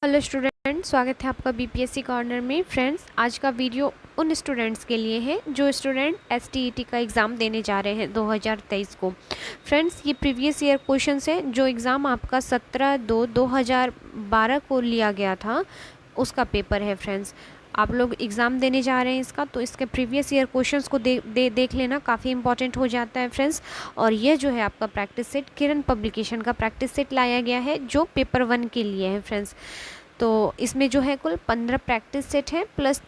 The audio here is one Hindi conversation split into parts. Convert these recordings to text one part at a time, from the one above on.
हेलो स्टूडेंट, स्वागत है आपका बीपीएससी कॉर्नर में। फ्रेंड्स, आज का वीडियो उन स्टूडेंट्स के लिए है जो स्टूडेंट एसटीईटी का एग्ज़ाम देने जा रहे हैं 2023 को। फ्रेंड्स, ये प्रीवियस ईयर क्वेश्चंस है जो एग्ज़ाम आपका 17/2/2012 को लिया गया था, उसका पेपर है। फ्रेंड्स, आप लोग एग्ज़ाम देने जा रहे हैं इसका, तो इसके प्रीवियस ईयर क्वेश्चंस को देख लेना, काफ़ी इंपॉर्टेंट हो जाता है फ्रेंड्स। और ये जो है आपका प्रैक्टिस सेट किरण पब्लिकेशन का प्रैक्टिस सेट लाया गया है जो पेपर 1 के लिए है फ्रेंड्स। तो इसमें जो है कुल 15 प्रैक्टिस सेट हैं, प्लस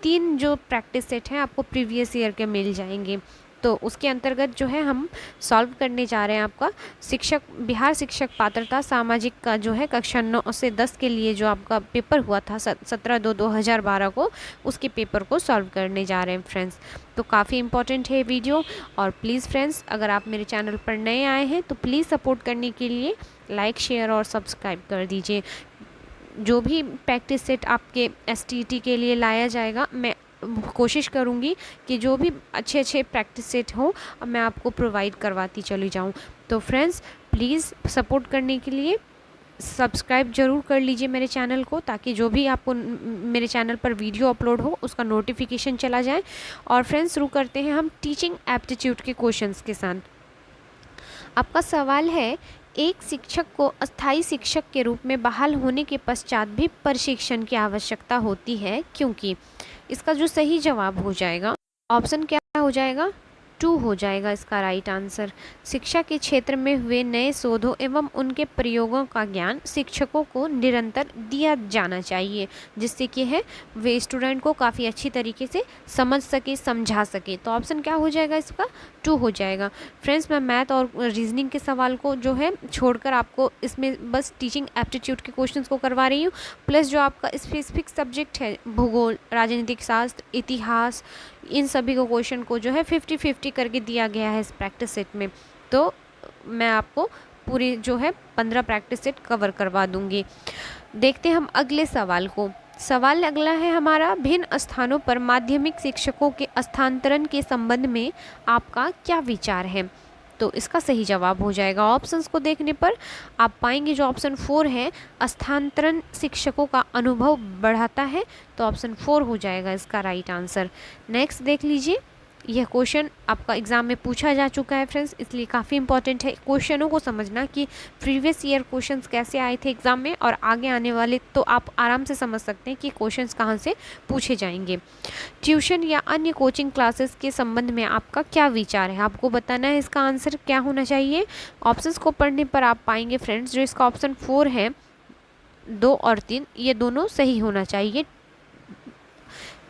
3 जो प्रैक्टिस सेट हैं आपको प्रीवियस ईयर के मिल जाएंगे। तो उसके अंतर्गत जो है हम सॉल्व करने जा रहे हैं आपका बिहार शिक्षक पात्रता सामाजिक का जो है कक्षा 9 से 10 के लिए जो आपका पेपर हुआ था 17/2/2012 को, उसके पेपर को सॉल्व करने जा रहे हैं फ्रेंड्स। तो काफ़ी इंपॉर्टेंट है वीडियो। और प्लीज़ फ्रेंड्स, अगर आप मेरे चैनल पर नए आए हैं तो प्लीज़ सपोर्ट करने के लिए लाइक, शेयर और सब्सक्राइब कर दीजिए। जो भी प्रैक्टिस सेट आपके एसटीईटी के लिए लाया जाएगा, मैं कोशिश करूँगी कि जो भी अच्छे प्रैक्टिस सेट हों मैं आपको प्रोवाइड करवाती चली जाऊँ। तो फ्रेंड्स, प्लीज़ सपोर्ट करने के लिए सब्सक्राइब ज़रूर कर लीजिए मेरे चैनल को, ताकि जो भी आपको मेरे चैनल पर वीडियो अपलोड हो उसका नोटिफिकेशन चला जाए। और फ्रेंड्स, शुरू करते हैं हम टीचिंग एप्टीट्यूड के क्वेश्चंस के साथ। आपका सवाल है, एक शिक्षक को अस्थायी शिक्षक के रूप में बहाल होने के पश्चात भी प्रशिक्षण की आवश्यकता होती है, क्योंकि इसका जो सही जवाब हो जाएगा, ऑप्शन क्या हो जाएगा, 2 हो जाएगा इसका राइट आंसर। शिक्षा के क्षेत्र में हुए नए शोधों एवं उनके प्रयोगों का ज्ञान शिक्षकों को निरंतर दिया जाना चाहिए, जिससे कि है वे स्टूडेंट को काफ़ी अच्छी तरीके से समझ सके, समझा सके। तो ऑप्शन क्या हो जाएगा इसका, 2 हो जाएगा। फ्रेंड्स, मैं मैथ और रीजनिंग के सवाल को जो है छोड़कर आपको इसमें बस टीचिंग एप्टीट्यूड के क्वेश्चंस को करवा रही हूँ, प्लस जो आपका स्पेसिफिक सब्जेक्ट है भूगोल, राजनीतिक शास्त्र, इतिहास, इन सभी को क्वेश्चन को जो है 50-50 करके दिया गया है इस प्रैक्टिस सेट में। तो मैं आपको पूरी जो है 15 प्रैक्टिस सेट कवर करवा दूंगी। देखते हैं हम अगले सवाल को। सवाल अगला है हमारा, भिन्न स्थानों पर माध्यमिक शिक्षकों के स्थानांतरण के संबंध में आपका क्या विचार है। तो इसका सही जवाब हो जाएगा, ऑप्शंस को देखने पर आप पाएंगे जो ऑप्शन 4 है, स्थानांतरण शिक्षकों का अनुभव बढ़ाता है। तो ऑप्शन 4 हो जाएगा इसका राइट आंसर। नेक्स्ट देख लीजिए, यह क्वेश्चन आपका एग्जाम में पूछा जा चुका है फ्रेंड्स, इसलिए काफ़ी इंपॉर्टेंट है क्वेश्चनों को समझना कि प्रीवियस ईयर क्वेश्चंस कैसे आए थे एग्जाम में, और आगे आने वाले तो आप आराम से समझ सकते हैं कि क्वेश्चंस कहाँ से पूछे जाएंगे। ट्यूशन या अन्य कोचिंग क्लासेस के संबंध में आपका क्या विचार है, आपको बताना है इसका आंसर क्या होना चाहिए। ऑप्शंस को पढ़ने पर आप पाएंगे फ्रेंड्स जो इसका ऑप्शन 4 है, 2 और 3, ये दोनों सही होना चाहिए।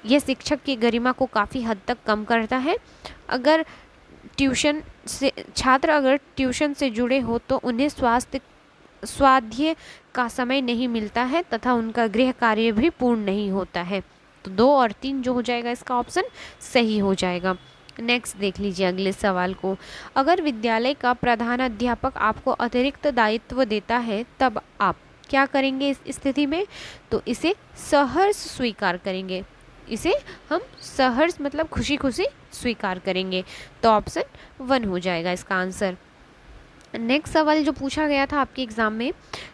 यह शिक्षक की गरिमा को काफ़ी हद तक कम करता है। अगर ट्यूशन से जुड़े हो तो उन्हें स्वाध्याय का समय नहीं मिलता है तथा उनका गृह कार्य भी पूर्ण नहीं होता है। तो 2 और 3 जो हो जाएगा इसका ऑप्शन सही हो जाएगा। नेक्स्ट देख लीजिए अगले सवाल को। अगर विद्यालय का प्रधानाध्यापक आपको अतिरिक्त दायित्व देता है तब आप क्या करेंगे इस स्थिति में। तो इसे सहर्ष स्वीकार करेंगे, इसे हम सहर्ष मतलब खुशी खुशी स्वीकार करेंगे। तो ऑप्शन 1 हो जाएगा इसका आंसर। नेक्स्ट सवाल जो पूछा गया था आपके एग्जाम में,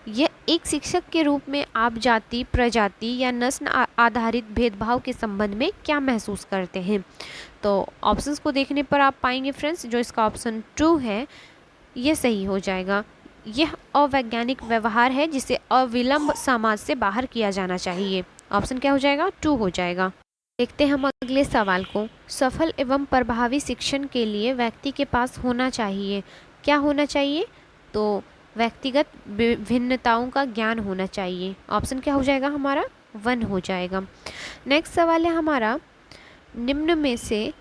यह एक शिक्षक के रूप में आप जाति, प्रजाति या नस्ल आधारित भेदभाव के संबंध में क्या महसूस करते हैं। तो ऑप्शंस को देखने पर आप पाएंगे फ्रेंड्स जो इसका ऑप्शन 2 है, यह सही हो जाएगा। यह अवैज्ञानिक व्यवहार है जिसे अविलंब समाज से बाहर किया जाना चाहिए। ऑप्शन क्या हो जाएगा, 2 हो जाएगा। देखते हैं हम अगले सवाल को। सफल एवं प्रभावी शिक्षण के लिए व्यक्ति के पास होना चाहिए, क्या होना चाहिए। तो व्यक्तिगत भिन्नताओं का ज्ञान होना चाहिए। ऑप्शन क्या हो जाएगा हमारा, 1 हो जाएगा। नेक्स्ट सवाल है हमारा, निम्न में से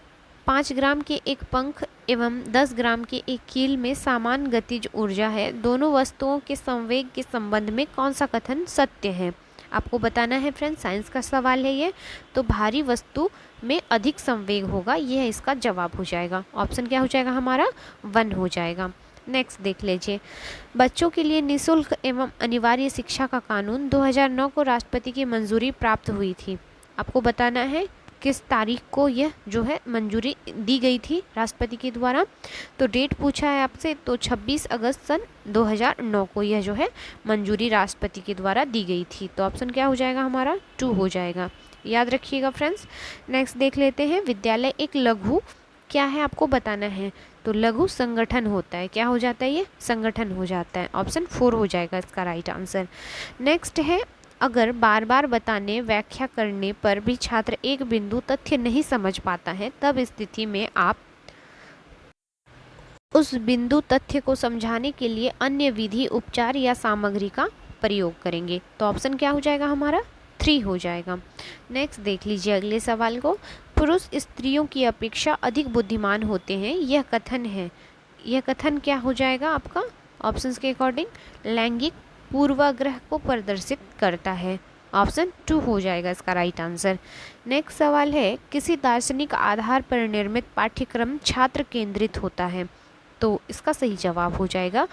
5 ग्राम के एक पंख एवं 10 ग्राम के एक कील में समान गतिज ऊर्जा है, दोनों वस्तुओं के संवेग के संबंध में कौन सा कथन सत्य है। आपको बताना है फ्रेंड्स, साइंस का सवाल है ये। तो भारी वस्तु में अधिक संवेग होगा, यह इसका जवाब हो जाएगा। ऑप्शन क्या हो जाएगा हमारा, 1 हो जाएगा। नेक्स्ट देख लीजिए, बच्चों के लिए निःशुल्क एवं अनिवार्य शिक्षा का कानून 2009 को राष्ट्रपति की मंजूरी प्राप्त हुई थी। आपको बताना है किस तारीख को यह जो है मंजूरी दी गई थी राष्ट्रपति के द्वारा? तो डेट पूछा है आपसे, तो 26 अगस्त सन 2009 को यह जो है मंजूरी राष्ट्रपति के द्वारा दी गई थी। तो ऑप्शन क्या हो जाएगा हमारा? 2 हो जाएगा, याद रखिएगा फ्रेंड्स। नेक्स्ट देख लेते हैं, विद्यालय एक लघु क्या है आपको बताना है। तो लघु संगठन होता है, क्या हो जाता है? ये संगठन हो जाता है। ऑप्शन 4 हो जाएगा इसका राइट आंसर। नेक्स्ट है, अगर बार बार बताने व्याख्या करने पर भी छात्र एक बिंदु तथ्य नहीं समझ पाता है, तब स्थिति में आप उस बिंदु तथ्य को समझाने के लिए अन्य विधि, उपचार या सामग्री का प्रयोग करेंगे। तो ऑप्शन क्या हो जाएगा हमारा? 3 हो जाएगा। नेक्स्ट देख लीजिए अगले सवाल को, पुरुष स्त्रियों की अपेक्षा अधिक बुद्धिमान होते हैं, यह कथन है। यह कथन क्या हो जाएगा आपका ऑप्शंस के अकॉर्डिंग? लैंगिक पूर्वाग्रह को प्रदर्शित करता है। ऑप्शन 2 हो जाएगा इसका राइट आंसर। नेक्स्ट सवाल है, किसी दार्शनिक आधार पर निर्मित पाठ्यक्रम छात्र केंद्रित होता है। तो इसका सही जवाब हो जाएगा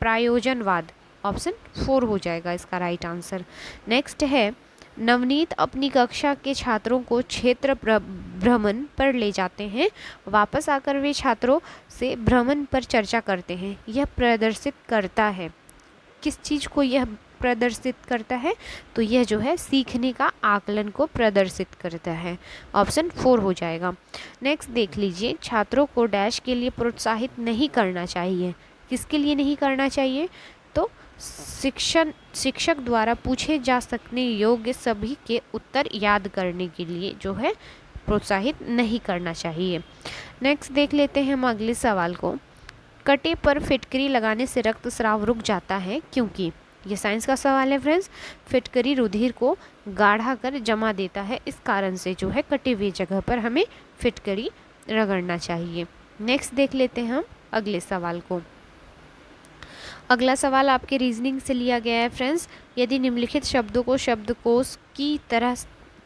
प्रायोजनवाद। ऑप्शन 4 हो जाएगा इसका राइट आंसर। नेक्स्ट है, नवनीत अपनी कक्षा के छात्रों को क्षेत्र भ्रमण पर ले जाते हैं, वापस आकर वे छात्रों से भ्रमण पर चर्चा करते हैं। यह प्रदर्शित करता है, किस चीज़ को यह प्रदर्शित करता है? तो यह जो है सीखने का आकलन को प्रदर्शित करता है। ऑप्शन 4 हो जाएगा। नेक्स्ट देख लीजिए, छात्रों को डैश के लिए प्रोत्साहित नहीं करना चाहिए। किसके लिए नहीं करना चाहिए? तो शिक्षक द्वारा पूछे जा सकने योग्य सभी के उत्तर याद करने के लिए जो है प्रोत्साहित नहीं करना चाहिए। नेक्स्ट देख लेते हैं हम अगले सवाल को, कटे पर फिटकरी लगाने से रक्तस्राव रुक जाता है क्योंकि? ये साइंस का सवाल है फ्रेंड्स। फिटकरी रुधिर को गाढ़ा कर जमा देता है, इस कारण से जो है कटे हुए जगह पर हमें फिटकरी रगड़ना चाहिए। नेक्स्ट देख लेते हैं हम अगले सवाल को। अगला सवाल आपके रीजनिंग से लिया गया है फ्रेंड्स। यदि निम्नलिखित शब्दों को शब्दकोश की तरह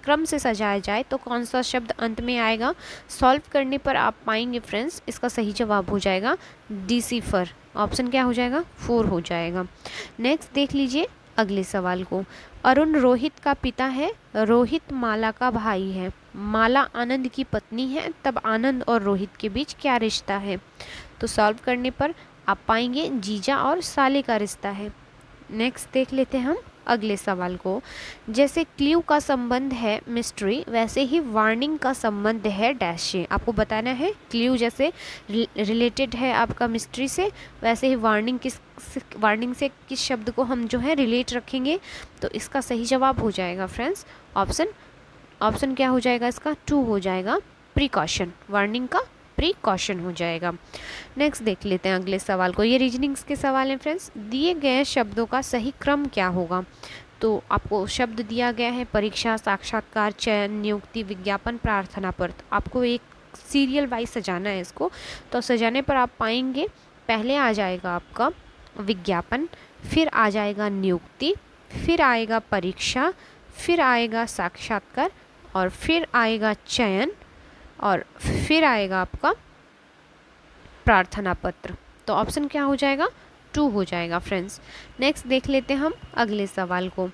क्रम से सजाया जाए तो कौन सा शब्द अंत में आएगा? सॉल्व करने पर आप पाएंगे फ्रेंड्स इसका सही जवाब हो जाएगा डिसीफर। ऑप्शन क्या हो जाएगा? 4 हो जाएगा। नेक्स्ट देख लीजिए अगले सवाल को, अरुण रोहित का पिता है, रोहित माला का भाई है, माला आनंद की पत्नी है, तब आनंद और रोहित के बीच क्या रिश्ता है? तो सॉल्व करने पर आप पाएंगे जीजा और साले का रिश्ता है। नेक्स्ट देख लेते हैं हम अगले सवाल को, जैसे क्ल्यू का संबंध है मिस्ट्री, वैसे ही वार्निंग का संबंध है डैश से। आपको बताना है क्ल्यू जैसे रिलेटेड है आपका मिस्ट्री से, वैसे ही वार्निंग से किस शब्द को हम जो है रिलेट रखेंगे? तो इसका सही जवाब हो जाएगा फ्रेंड्स ऑप्शन क्या हो जाएगा इसका? 2 हो जाएगा, प्रिकॉशन। वार्निंग का प्रिकॉशन हो जाएगा। नेक्स्ट देख लेते हैं अगले सवाल को, ये रीजनिंग्स के सवाल हैं फ्रेंड्स। दिए गए शब्दों का सही क्रम क्या होगा? तो आपको शब्द दिया गया है परीक्षा, साक्षात्कार, चयन, नियुक्ति, विज्ञापन, प्रार्थना पत्र। आपको एक सीरियल वाइज सजाना है इसको। तो सजाने पर आप पाएंगे पहले आ जाएगा आपका विज्ञापन, फिर आ जाएगा नियुक्ति, फिर आएगा परीक्षा, फिर आएगा साक्षात्कार और फिर आएगा चयन और फिर आएगा आपका प्रार्थना पत्र। तो ऑप्शन क्या हो जाएगा? 2 हो जाएगा फ्रेंड्स। नेक्स्ट देख लेते हैं हम अगले सवाल को,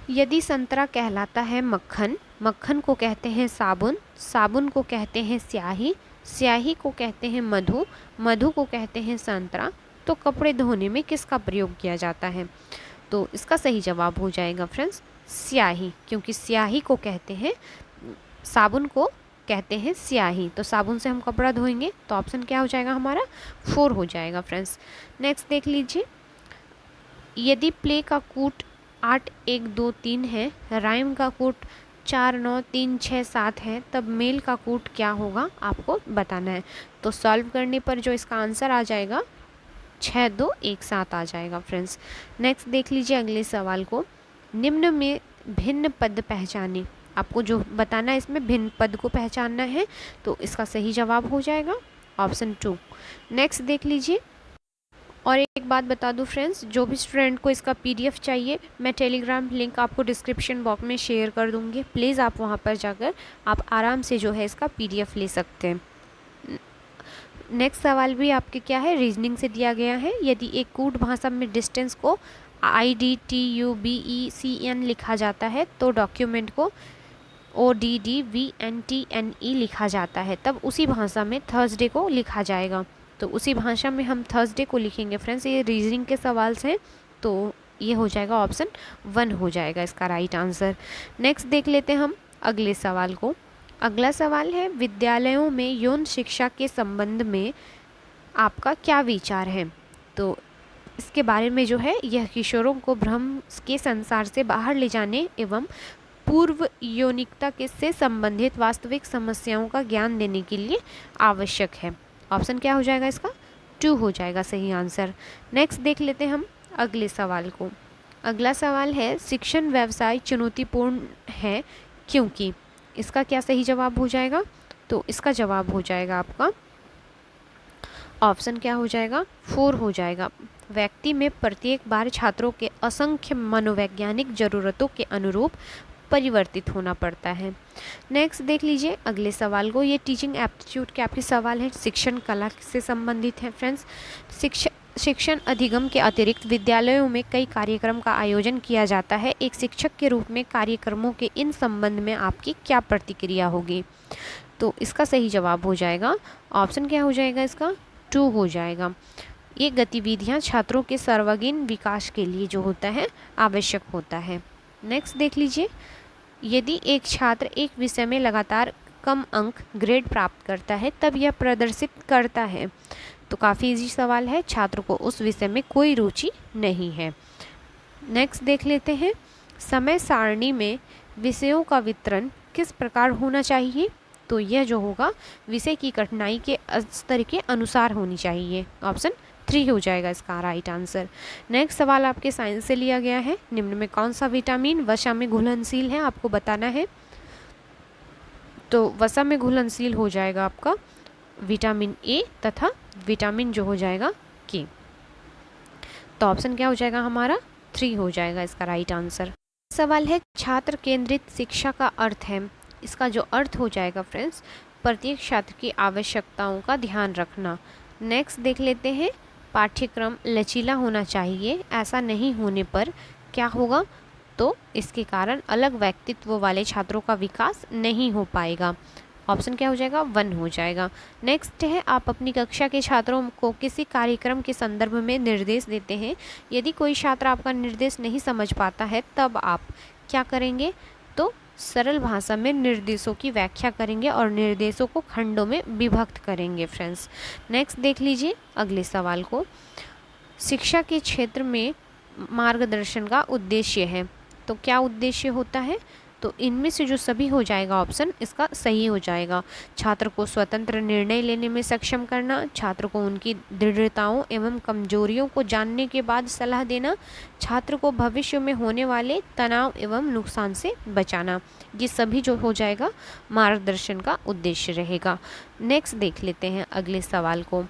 यदि संतरा कहलाता है मक्खन, मक्खन को कहते हैं साबुन, साबुन को कहते हैं स्याही, स्याही को कहते हैं मधु, मधु को कहते हैं संतरा, तो कपड़े धोने में किसका प्रयोग किया जाता है? तो इसका सही जवाब हो जाएगा फ्रेंड्स स्याही, क्योंकि स्याही को कहते हैं, साबुन को कहते हैं स्याही, तो साबुन से हम कपड़ा धोएंगे। तो ऑप्शन क्या हो जाएगा हमारा? 4 हो जाएगा फ्रेंड्स। नेक्स्ट देख लीजिए, यदि प्ले का कूट 8 1 2 3 है, राइम का कूट 4 9 3 6 7 है, तब मेल का कूट क्या होगा आपको बताना है। तो सॉल्व करने पर जो इसका आंसर आ जाएगा 6 2 1 7 आ जाएगा फ्रेंड्स। नेक्स्ट देख लीजिए अगले सवाल को, निम्न में भिन्न पद पहचाने। आपको जो बताना है इसमें भिन्न पद को पहचानना है, तो इसका सही जवाब हो जाएगा ऑप्शन 2। नेक्स्ट देख लीजिए, और एक बात बता दूं फ्रेंड्स, जो भी स्टूडेंट को इसका पीडीएफ चाहिए, मैं टेलीग्राम लिंक आपको डिस्क्रिप्शन बॉक्स में शेयर कर दूंगी। प्लीज़ आप वहां पर जाकर आप आराम से जो है इसका पीडीएफ ले सकते हैं। नेक्स्ट सवाल भी आपके क्या है, रीजनिंग से दिया गया है। यदि एक कूट भाषा में डिस्टेंस को IDTUBECN लिखा जाता है, तो डॉक्यूमेंट को ODDVNTNE लिखा जाता है, तब उसी भाषा में थर्सडे को लिखा जाएगा। तो उसी भाषा में हम थर्सडे को लिखेंगे फ्रेंड्स। ये रीजनिंग के सवाल हैं, तो ये हो जाएगा ऑप्शन 1 हो जाएगा इसका राइट आंसर। नेक्स्ट देख लेते हैं हम अगले सवाल को। अगला सवाल है, विद्यालयों में यौन शिक्षा के संबंध में आपका क्या विचार है। तो इसके बारे में जो है, यह किशोरों को भ्रम के संसार से बाहर ले जाने एवं पूर्व यौनिकता के से संबंधित वास्तविक समस्याओं का ज्ञान देने के लिए आवश्यक है। ऑप्शन क्या हो जाएगा इसका, 2 हो जाएगा सही आंसर। नेक्स्ट देख लेते हैं हम अगले सवाल को। अगला सवाल है, शिक्षण व्यवसाय चुनौतीपूर्ण है क्योंकि। इसका क्या सही जवाब हो जाएगा, तो इसका जवाब हो जाएगा आपका ऑप्शन क्या हो जाएगा, 4 हो जाएगा। व्यक्ति में प्रत्येक बार छात्रों के असंख्य मनोवैज्ञानिक जरूरतों के अनुरूप परिवर्तित होना पड़ता है। नेक्स्ट देख लीजिए अगले सवाल को। ये टीचिंग एप्टीट्यूड के आपके सवाल हैं, शिक्षण कला से संबंधित है फ्रेंड्स। शिक्षण अधिगम के अतिरिक्त विद्यालयों में कई कार्यक्रम का आयोजन किया जाता है। एक शिक्षक के रूप में कार्यक्रमों के इन संबंध में आपकी क्या प्रतिक्रिया होगी। तो इसका सही जवाब हो जाएगा ऑप्शन क्या हो जाएगा इसका, 2 हो जाएगा। ये गतिविधियां छात्रों के सर्वांगीण विकास के लिए जो होता है आवश्यक होता है। नेक्स्ट देख लीजिए, यदि एक छात्र एक विषय में लगातार कम अंक ग्रेड प्राप्त करता है तब यह प्रदर्शित करता है। तो काफ़ी इजी सवाल है, छात्र को उस विषय में कोई रुचि नहीं है। नेक्स्ट देख लेते हैं, समय सारणी में विषयों का वितरण किस प्रकार होना चाहिए। तो यह जो होगा विषय की कठिनाई के स्तर के अनुसार होनी चाहिए। ऑप्शन 3 हो जाएगा इसका राइट आंसर। नेक्स्ट सवाल आपके साइंस से लिया गया है, निम्न में कौन सा विटामिन वसा में घुलनशील है, आपको बताना है। तो वसा में घुलनशील हो जाएगा आपका विटामिन ए तथा विटामिन जो हो जाएगा के। तो ऑप्शन क्या हो जाएगा हमारा, 3 हो जाएगा इसका राइट आंसर। सवाल है, छात्र केंद्रित शिक्षा का अर्थ है। इसका जो अर्थ हो जाएगा फ्रेंड्स, प्रत्येक छात्र की आवश्यकताओं का ध्यान रखना। नेक्स्ट देख लेते हैं, पाठ्यक्रम लचीला होना चाहिए, ऐसा नहीं होने पर क्या होगा। तो इसके कारण अलग व्यक्तित्व वाले छात्रों का विकास नहीं हो पाएगा। ऑप्शन क्या हो जाएगा, 1 हो जाएगा। नेक्स्ट है, आप अपनी कक्षा के छात्रों को किसी कार्यक्रम के संदर्भ में निर्देश देते हैं। यदि कोई छात्र आपका निर्देश नहीं समझ पाता है तब आप क्या करेंगे। तो सरल भाषा में निर्देशों की व्याख्या करेंगे और निर्देशों को खंडों में विभक्त करेंगे फ्रेंड्स। नेक्स्ट देख लीजिए अगले सवाल को। शिक्षा के क्षेत्र में मार्गदर्शन का उद्देश्य है। तो क्या उद्देश्य होता है, तो इनमें से जो सभी हो जाएगा ऑप्शन इसका सही हो जाएगा। छात्र को स्वतंत्र निर्णय लेने में सक्षम करना, छात्र को उनकी दृढ़ताओं एवं कमजोरियों को जानने के बाद सलाह देना, छात्र को भविष्य में होने वाले तनाव एवं नुकसान से बचाना। ये सभी जो हो जाएगा मार्गदर्शन का उद्देश्य रहेगा। नेक्स्ट देख लेते हैं अगले सवाल को।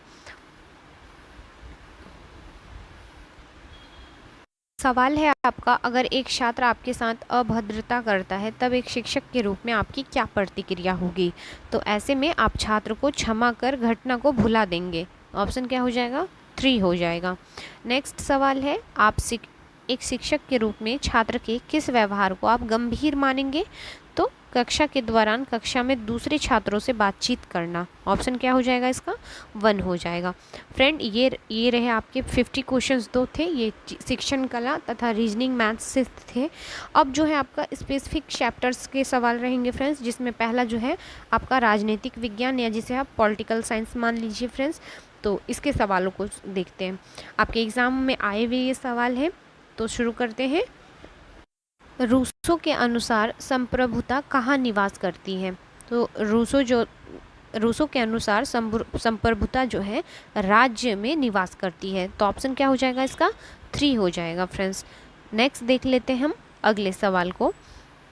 सवाल है आपका, अगर एक छात्र आपके साथ अभद्रता करता है तब एक शिक्षक के रूप में आपकी क्या प्रतिक्रिया होगी। तो ऐसे में आप छात्र को क्षमा कर घटना को भुला देंगे। ऑप्शन क्या हो जाएगा, 3 हो जाएगा। नेक्स्ट सवाल है, आप एक शिक्षक के रूप में छात्र के किस व्यवहार को आप गंभीर मानेंगे। तो कक्षा के दौरान कक्षा में दूसरे छात्रों से बातचीत करना। ऑप्शन क्या हो जाएगा इसका, 1 हो जाएगा। फ्रेंड ये रहे आपके 50 क्वेश्चंस दो थे, ये शिक्षण कला तथा रीजनिंग मैथ्स से थे। अब जो है आपका स्पेसिफिक चैप्टर्स के सवाल रहेंगे फ्रेंड्स, जिसमें पहला जो है आपका राजनीतिक विज्ञान या जिसे आप पॉलिटिकल साइंस मान लीजिए फ्रेंड्स। तो इसके सवालों को देखते हैं, आपके एग्जाम में आए हुए ये सवाल हैं। तो शुरू करते हैं। रूसो के अनुसार संप्रभुता कहाँ निवास करती है। तो रूसो के अनुसार संप्रभुता जो है राज्य में निवास करती है। तो ऑप्शन क्या हो जाएगा इसका, 3 हो जाएगा फ्रेंड्स। नेक्स्ट देख लेते हैं हम अगले सवाल को।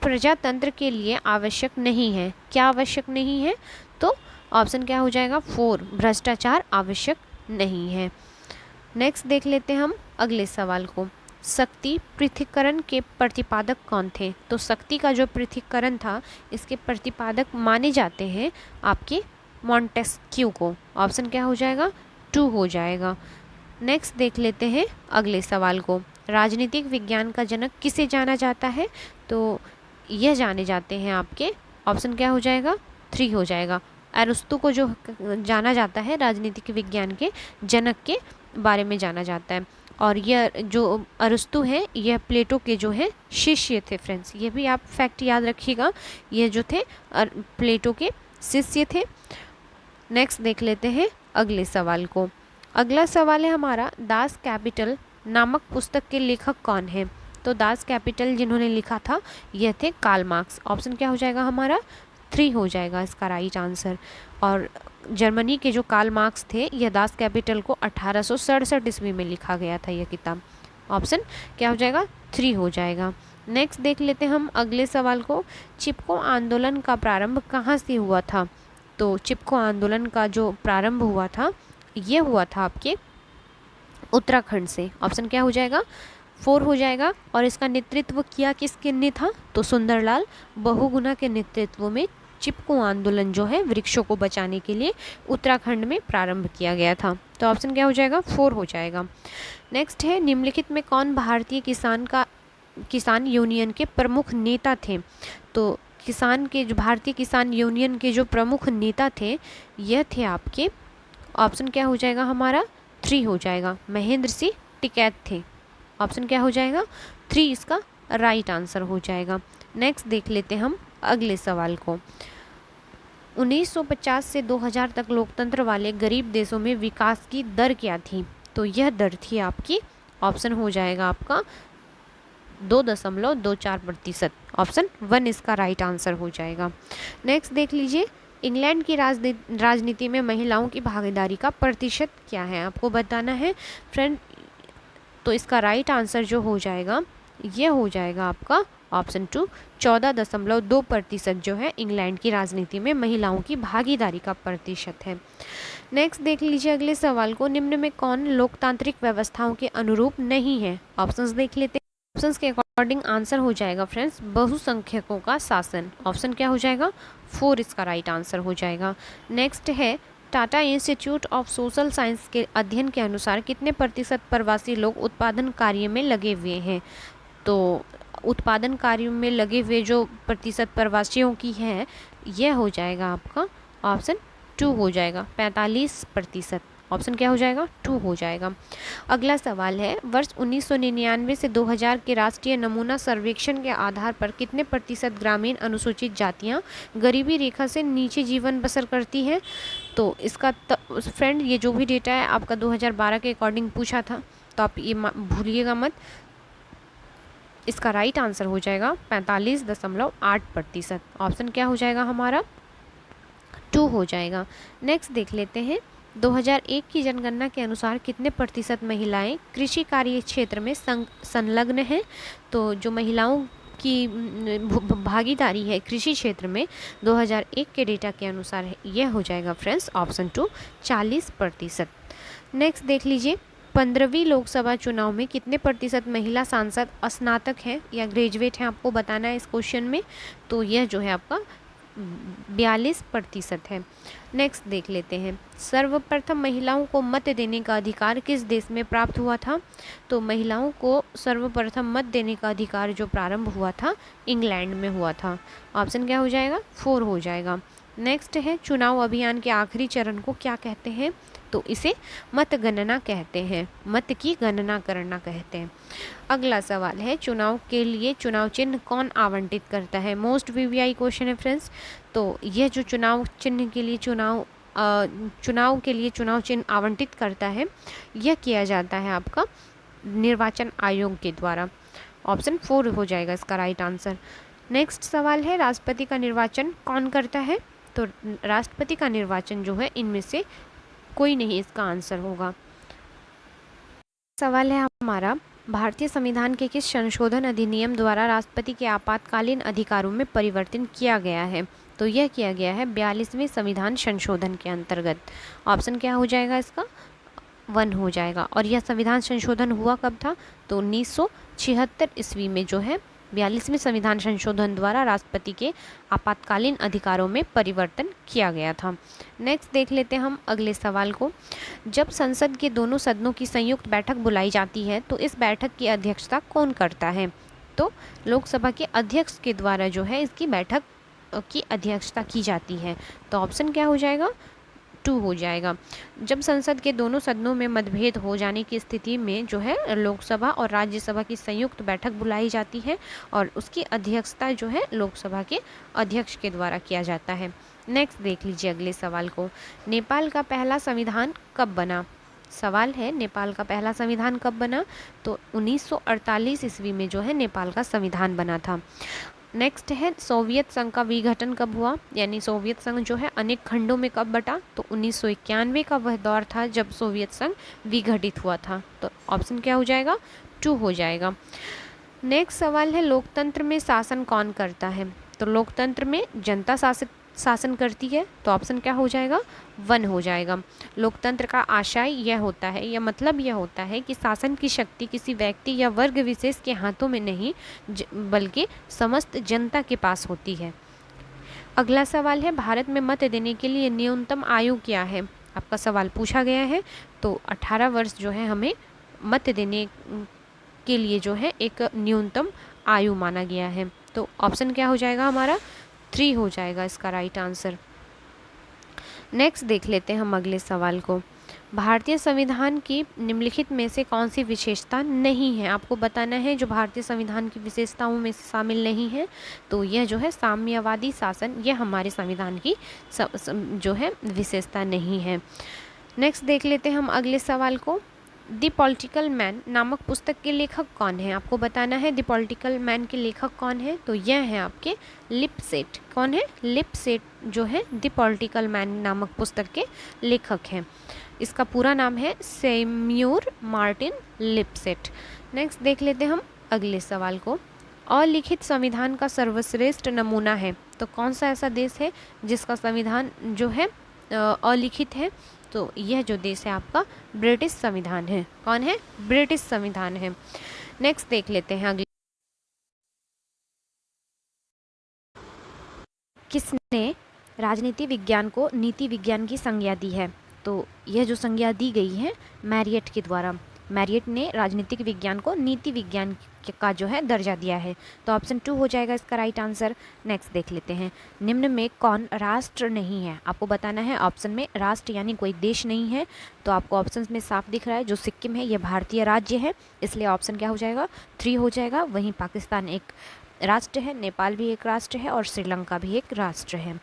प्रजातंत्र के लिए आवश्यक नहीं है, क्या आवश्यक नहीं है। तो ऑप्शन क्या हो जाएगा, 4 भ्रष्टाचार आवश्यक नहीं है। नेक्स्ट देख लेते हैं हम अगले सवाल को। शक्ति पृथक्करण के प्रतिपादक कौन थे। तो शक्ति का जो पृथक्करण था इसके प्रतिपादक माने जाते हैं आपके मॉन्टेस्क्यू को। ऑप्शन क्या हो जाएगा, 2 हो जाएगा। नेक्स्ट देख लेते हैं अगले सवाल को। राजनीतिक विज्ञान का जनक किसे जाना जाता है। तो यह जाने जाते हैं आपके, ऑप्शन क्या हो जाएगा, 3 हो जाएगा। अरस्तु को जो जाना जाता है राजनीतिक विज्ञान के जनक के बारे में जाना जाता है। और यह जो अरस्तु हैं यह प्लेटो के जो है शिष्य थे फ्रेंड्स, ये भी आप फैक्ट याद रखिएगा, ये जो थे प्लेटो के शिष्य थे। नेक्स्ट देख लेते हैं अगले सवाल को। अगला सवाल है हमारा, दास कैपिटल नामक पुस्तक के लेखक कौन है? तो दास कैपिटल जिन्होंने लिखा था यह थे कार्ल मार्क्स। ऑप्शन क्या हो जाएगा हमारा, 3 हो जाएगा इसका राइट आंसर। और जर्मनी के जो कार्ल मार्क्स थे, यह दास कैपिटल को 1867 ईस्वी में लिखा गया था यह किताब। ऑप्शन क्या हो जाएगा, 3 हो जाएगा। नेक्स्ट देख लेते हैं हम अगले सवाल को। चिपको आंदोलन का प्रारंभ कहाँ से हुआ था? तो चिपको आंदोलन का जो प्रारंभ हुआ था ये हुआ था आपके उत्तराखंड से। ऑप्शन क्या हो जाएगा, 4 हो जाएगा। और इसका नेतृत्व किया किसके ने था? तो सुंदरलाल बहुगुणा के नेतृत्व में चिपको आंदोलन जो है वृक्षों को बचाने के लिए उत्तराखंड में प्रारंभ किया गया था। तो ऑप्शन क्या हो जाएगा, 4 हो जाएगा। नेक्स्ट है, निम्नलिखित में कौन भारतीय किसान यूनियन के प्रमुख नेता थे? तो जो भारतीय किसान यूनियन के जो प्रमुख नेता थे यह थे आपके, ऑप्शन क्या हो जाएगा हमारा, 3 हो जाएगा, महेंद्र सिंह टिकैत थे। ऑप्शन क्या हो जाएगा, 3 इसका राइट आंसर हो जाएगा। नेक्स्ट देख लेते हम अगले सवाल को। 1950 से 2000 तक लोकतंत्र वाले गरीब देशों में विकास की दर क्या थी? तो यह दर थी आपकी, ऑप्शन हो जाएगा आपका 2.24%। ऑप्शन 1 इसका राइट आंसर हो जाएगा। नेक्स्ट देख लीजिए, इंग्लैंड की राजनीति में महिलाओं की भागीदारी का प्रतिशत क्या है, आपको बताना है फ्रेंड। तो इसका राइट आंसर जो हो जाएगा ये हो जाएगा आपका ऑप्शन 2, 14.2% जो है इंग्लैंड की राजनीति में महिलाओं की भागीदारी का प्रतिशत है। नेक्स्ट देख लीजिए अगले सवाल को। निम्न में कौन लोकतांत्रिक व्यवस्थाओं के अनुरूप नहीं है? ऑप्शंस देख लेते हैं। ऑप्शंस के अकॉर्डिंग आंसर हो जाएगा फ्रेंड्स, बहुसंख्यकों का शासन। ऑप्शन क्या हो जाएगा, 4 इसका राइट आंसर हो जाएगा। नेक्स्ट है, Tata institute of social science के अध्ययन के अनुसार कितने प्रतिशत प्रवासी लोग उत्पादन कार्य में लगे हुए हैं? तो उत्पादन कार्य में लगे हुए जो प्रतिशत प्रवासियों की है यह हो जाएगा आपका ऑप्शन 2 हो जाएगा, 45%। ऑप्शन क्या हो जाएगा, 2 हो जाएगा। अगला सवाल है, वर्ष 1999 से 2000 के राष्ट्रीय नमूना सर्वेक्षण के आधार पर कितने प्रतिशत ग्रामीण अनुसूचित जातियां गरीबी रेखा से नीचे जीवन बसर करती हैं? तो इसका फ्रेंड ये जो भी डेटा है आपका 2012 के अकॉर्डिंग पूछा था, तो आप ये भूलिएगा मत। इसका राइट आंसर हो जाएगा 45.8%। ऑप्शन क्या हो जाएगा हमारा, 2 हो जाएगा। नेक्स्ट देख लेते हैं, 2001 की जनगणना के अनुसार कितने प्रतिशत महिलाएं कृषि कार्य क्षेत्र में संलग्न हैं? तो जो महिलाओं की भागीदारी है कृषि क्षेत्र में 2001 के डेटा के अनुसार यह हो जाएगा फ्रेंड्स ऑप्शन 2, 40%। नेक्स्ट देख लीजिए, 15वीं लोकसभा चुनाव में कितने प्रतिशत महिला सांसद स्नातक हैं या ग्रेजुएट हैं, आपको बताना है इस क्वेश्चन में। तो यह जो है आपका 42% है। नेक्स्ट देख लेते हैं, सर्वप्रथम महिलाओं को मत देने का अधिकार किस देश में प्राप्त हुआ था? तो महिलाओं को सर्वप्रथम मत देने का अधिकार जो प्रारंभ हुआ था इंग्लैंड में हुआ था। ऑप्शन क्या हो जाएगा, 4 हो जाएगा। नेक्स्ट है, चुनाव अभियान के आखिरी चरण को क्या कहते हैं? तो इसे मतगणना कहते हैं, मत की गणना करना कहते हैं। अगला सवाल है, चुनाव के लिए चुनाव चिन्ह कौन आवंटित करता है? मोस्ट वीवीआई क्वेश्चन है फ्रेंड्स। तो यह जो चुनाव चिन्ह के लिए चुनाव के लिए चुनाव चिन्ह आवंटित करता है यह किया जाता है आपका निर्वाचन आयोग के द्वारा। ऑप्शन 4 हो जाएगा इसका राइट आंसर। नेक्स्ट सवाल है, राष्ट्रपति का निर्वाचन कौन करता है? तो राष्ट्रपति का निर्वाचन जो है इनमें से कोई नहीं इसका आंसर होगा। सवाल है हमारा, भारतीय संविधान के किस संशोधन अधिनियम द्वारा राष्ट्रपति के आपातकालीन अधिकारों में परिवर्तन किया गया है? तो यह किया गया है 42वें संविधान संशोधन के अंतर्गत। ऑप्शन क्या हो जाएगा इसका, 1 हो जाएगा। और यह संविधान संशोधन हुआ कब था? तो 1976 ईस्वी में जो है 42वें संविधान संशोधन द्वारा राष्ट्रपति के आपातकालीन अधिकारों में परिवर्तन किया गया था। नेक्स्ट देख लेते हैं हम अगले सवाल को। जब संसद के दोनों सदनों की संयुक्त बैठक बुलाई जाती है तो इस बैठक की अध्यक्षता कौन करता है? तो लोकसभा के अध्यक्ष के द्वारा जो है इसकी बैठक की अध्यक्षता की जाती है। तो ऑप्शन क्या हो जाएगा? 2 हो जाएगा। जब संसद के दोनों सदनों में मतभेद हो जाने की स्थिति में जो है लोकसभा और राज्यसभा की संयुक्त बैठक बुलाई जाती है और उसकी अध्यक्षता जो है लोकसभा के अध्यक्ष के द्वारा किया जाता है। नेक्स्ट देख लीजिए अगले सवाल को। नेपाल का पहला संविधान कब बना? सवाल है नेपाल का पहला संविधान कब बना? तो 1948 ईस्वी में जो है नेपाल का संविधान बना था। नेक्स्ट है सोवियत संघ का विघटन कब हुआ, यानी सोवियत संघ जो है अनेक खंडों में कब बटा? तो 1991 का वह दौर था जब सोवियत संघ विघटित हुआ था। तो ऑप्शन क्या हो जाएगा? 2 हो जाएगा। नेक्स्ट सवाल है लोकतंत्र में शासन कौन करता है? तो लोकतंत्र में जनता शासन करती है। तो ऑप्शन क्या हो जाएगा? 1 हो जाएगा। लोकतंत्र का आशय यह होता है या मतलब यह होता है कि शासन की शक्ति किसी व्यक्ति या वर्ग विशेष के हाथों में नहीं बल्कि समस्त जनता के पास होती है। अगला सवाल है भारत में मत देने के लिए न्यूनतम आयु क्या है? आपका सवाल पूछा गया है। तो 18 वर्ष जो है हमें मत देने के लिए जो है एक न्यूनतम आयु माना गया है। तो ऑप्शन क्या हो जाएगा हमारा? 3 हो जाएगा इसका राइट आंसर। नेक्स्ट देख लेते हैं हम अगले सवाल को। भारतीय संविधान की निम्नलिखित में से कौन सी विशेषता नहीं है? आपको बताना है जो भारतीय संविधान की विशेषताओं में से शामिल नहीं है। तो यह जो है साम्यवादी शासन, यह हमारे संविधान की जो है विशेषता नहीं है। नेक्स्ट देख लेते हैं हम अगले सवाल को। द पॉलिटिकल मैन नामक पुस्तक के लेखक कौन है? आपको बताना है द पॉलिटिकल मैन के लेखक कौन है? तो यह है आपके लिपसेट। कौन है? लिपसेट जो है द पॉलिटिकल मैन नामक पुस्तक के लेखक हैं। इसका पूरा नाम है सैम्यूर मार्टिन लिपसेट। नेक्स्ट देख लेते हैं हम अगले सवाल को। अलिखित संविधान का सर्वश्रेष्ठ नमूना है। तो कौन सा ऐसा देश है जिसका संविधान जो है अलिखित है? तो यह जो देश है आपका ब्रिटिश संविधान है। कौन है? ब्रिटिश संविधान है। नेक्स्ट देख लेते हैं अगले। किसने राजनीति विज्ञान को नीति विज्ञान की संज्ञा दी है? तो यह जो संज्ञा दी गई है मैरियट के द्वारा। मैरियट ने राजनीतिक विज्ञान को नीति विज्ञान का जो है दर्जा दिया है। तो ऑप्शन 2 हो जाएगा इसका राइट आंसर। नेक्स्ट देख लेते हैं। निम्न में कौन राष्ट्र नहीं है? आपको बताना है ऑप्शन में राष्ट्र यानी कोई देश नहीं है। तो आपको ऑप्शन में साफ दिख रहा है जो सिक्किम है यह भारतीय राज्य है, इसलिए ऑप्शन क्या हो जाएगा? 3 हो जाएगा। वहीं पाकिस्तान एक राष्ट्र है, नेपाल भी एक राष्ट्र है और श्रीलंका भी एक राष्ट्र है।